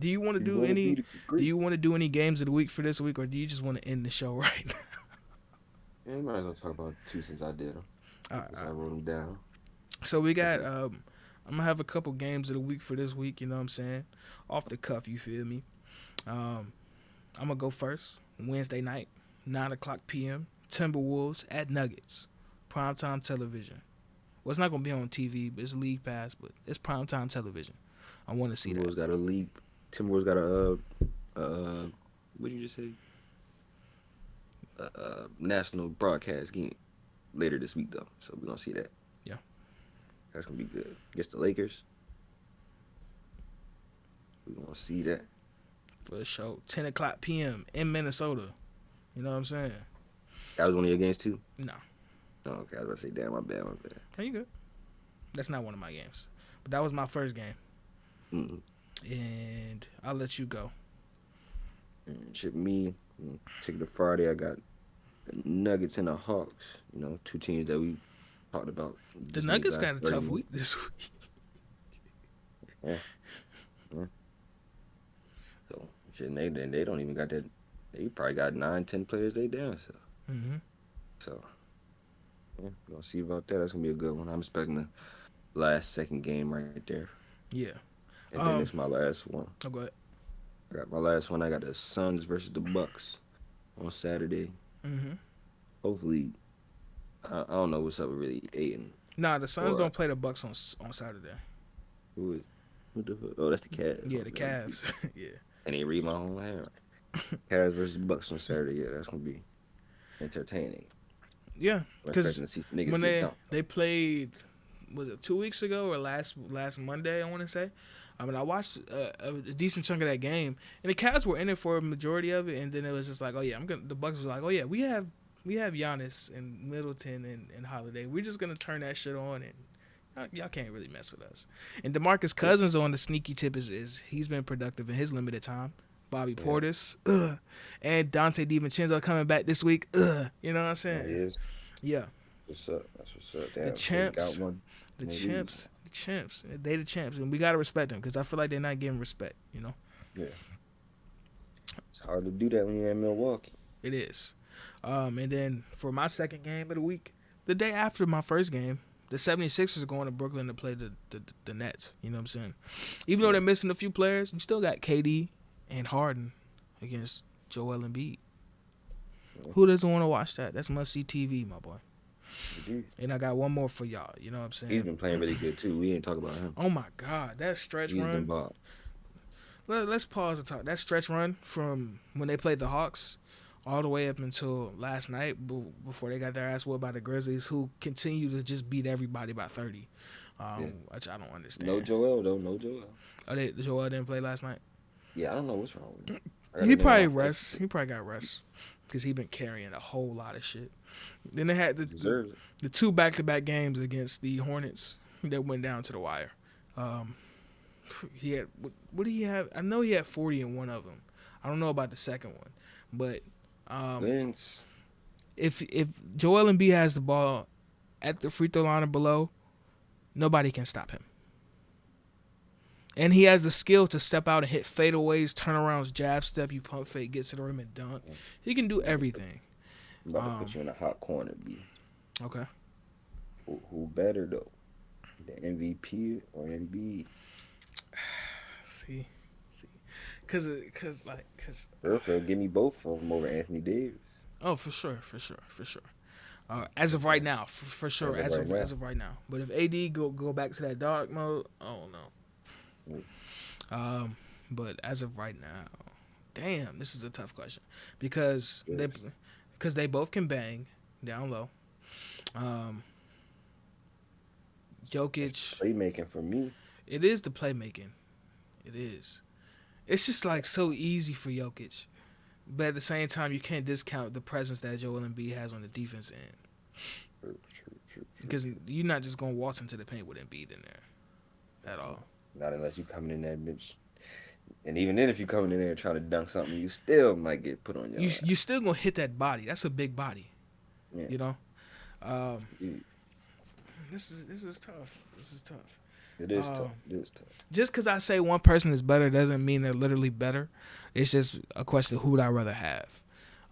you want to do any? Do you want to do any games of the week for this week, or do you just want to end the show right now? Yeah, I'm not gonna talk about two since I did them. I wrote them down. So we got. I'm gonna have a couple games of the week for this week. You know what I'm saying? Off the cuff, you feel me? I'm gonna go first. Wednesday night, 9:00 p.m. Timberwolves at Nuggets, primetime television. Well, it's not gonna be on TV, but it's League Pass. But it's primetime television. I want to see that. Timberwolves got a what did you just say? National broadcast game later this week though, so we're gonna see that. Yeah. That's gonna be good. Against the Lakers. We're gonna see that. For sure. 10 o'clock p.m. in Minnesota. You know what I'm saying? That was one of your games too? No. Oh, okay, I was about to say, damn, my bad. Are you good? That's not one of my games. But that was my first game. Mm-hmm. And I'll let you go. Shit, me, take it to Friday. I got the Nuggets and the Hawks. You know, two teams that we talked about. The Nuggets got a tough week this week. Yeah. So, shit, they don't even got that. They probably got 9-10 players they down. So, so yeah, we're gonna see about that. That's gonna be a good one. I'm expecting the second game right there. Yeah. And then it's my last one. Oh, go ahead. I got my last one. I got the Suns versus the Bucks on Saturday. Hopefully, I don't know what's up with really Aiden. Nah, the Suns don't play the Bucks on Saturday. Who the fuck? Oh, that's the Cavs. Yeah, the Cavs. Yeah. And they read my whole hand. Cavs versus Bucks on Saturday. Yeah, that's gonna be entertaining. Yeah, because when they played, was it 2 weeks ago or last Monday? I want to say. I mean, I watched a decent chunk of that game, and the Cavs were in it for a majority of it, and then it was just like, oh yeah, the Bucks was like, oh yeah, we have Giannis and Middleton and Holiday. We're just gonna turn that shit on, and y'all can't really mess with us. And DeMarcus Cousins on the sneaky tip is he's been productive in his limited time. Bobby Portis, and Dante DiVincenzo coming back this week. You know what I'm saying? He is. Yeah. What's up? That's what's up. Damn, the champs. Got one. The champs. The champs. They the champs, and we gotta respect them because I feel like they're not getting respect. You know. Yeah. It's hard to do that when you're in Milwaukee. It is. And then for my second game of the week, the day after my first game, the 76ers are going to Brooklyn to play the Nets. You know what I'm saying? Even though they're missing a few players, you still got KD and Harden against Joel Embiid. Yeah. Who doesn't want to watch that? That's must-see TV, my boy. And I got one more for y'all. You know what I'm saying? He's been playing really good, too. We ain't talk about him. Oh, my God. That stretch run. Let's pause and talk. That stretch run from when they played the Hawks all the way up until last night before they got their ass whooped by the Grizzlies, who continue to just beat everybody by 30, which I don't understand. No Joel, though. No Joel. Oh, Joel didn't play last night? Yeah, I don't know what's wrong with him. He probably rests. He probably got rest because he been carrying a whole lot of shit. Then they had the two back-to-back games against the Hornets that went down to the wire. He had what did he have? I know he had 40 in one of them. I don't know about the second one, but if Joel Embiid has the ball at the free throw line or below, nobody can stop him. And he has the skill to step out and hit fadeaways, turnarounds, jab step, you pump fake, get to the rim and dunk. He can do everything. I'm about to put you in a hot corner, B. Okay. Who better, though? The MVP or Embiid? See. Cause give me both of them over Anthony Davis. Oh, for sure. As of right now, for sure. As of right now. But if AD go back to that dog mode, oh no. But as of right now, damn, this is a tough question because they both can bang down low. Jokic, that's playmaking for me. It is the playmaking. It is. It's just like so easy for Jokic, but at the same time, you can't discount the presence that Joel Embiid has on the defense end. True. Because you're not just gonna waltz into the paint with Embiid in there, at all. Not unless you coming in that bitch. And even then, if you coming in there trying to dunk something, you still might get put on your ass. You still gonna hit that body. That's a big body. Yeah. You know. This is tough. It is tough. Just because I say one person is better doesn't mean they're literally better. It's just a question of who would I rather have.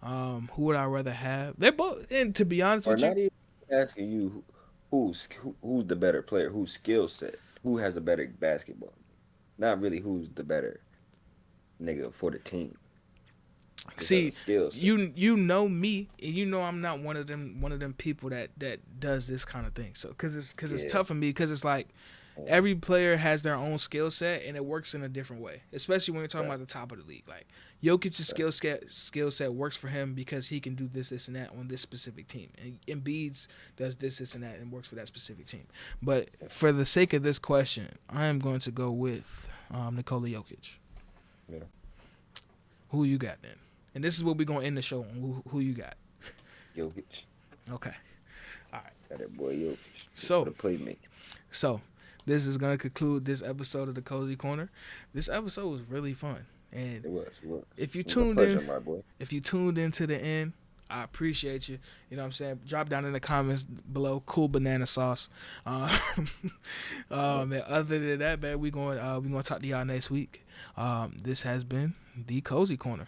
Who would I rather have? They're both. And to be honest with you, not even asking you who's the better player, whose skill set, who has a better basketball. Not really who's the better nigga for the team. See, you know me, and you know I'm not one of them people that does this kind of thing. So because it's tough for me because it's like every player has their own skill set, and it works in a different way. Especially when you're talking about the top of the league. Like Jokic's skill set works for him because he can do this, and that on this specific team. And Embiid's does this, and that, and works for that specific team. But for the sake of this question, I am going to go with Nikola Jokic. Yeah. Who you got then? And this is what we're going to end the show on. Who you got? Jokic. Okay. All right. Got that boy Jokic. So, playmate. So, this is going to conclude this episode of the Cozy Corner. This episode was really fun. And it was. If you it was tuned a pleasure, in, my boy. If you tuned in to the end, I appreciate you. You know what I'm saying? Drop down in the comments below. Cool banana sauce. And other than that, man, we're going to talk to y'all next week. This has been the Cozy Corner.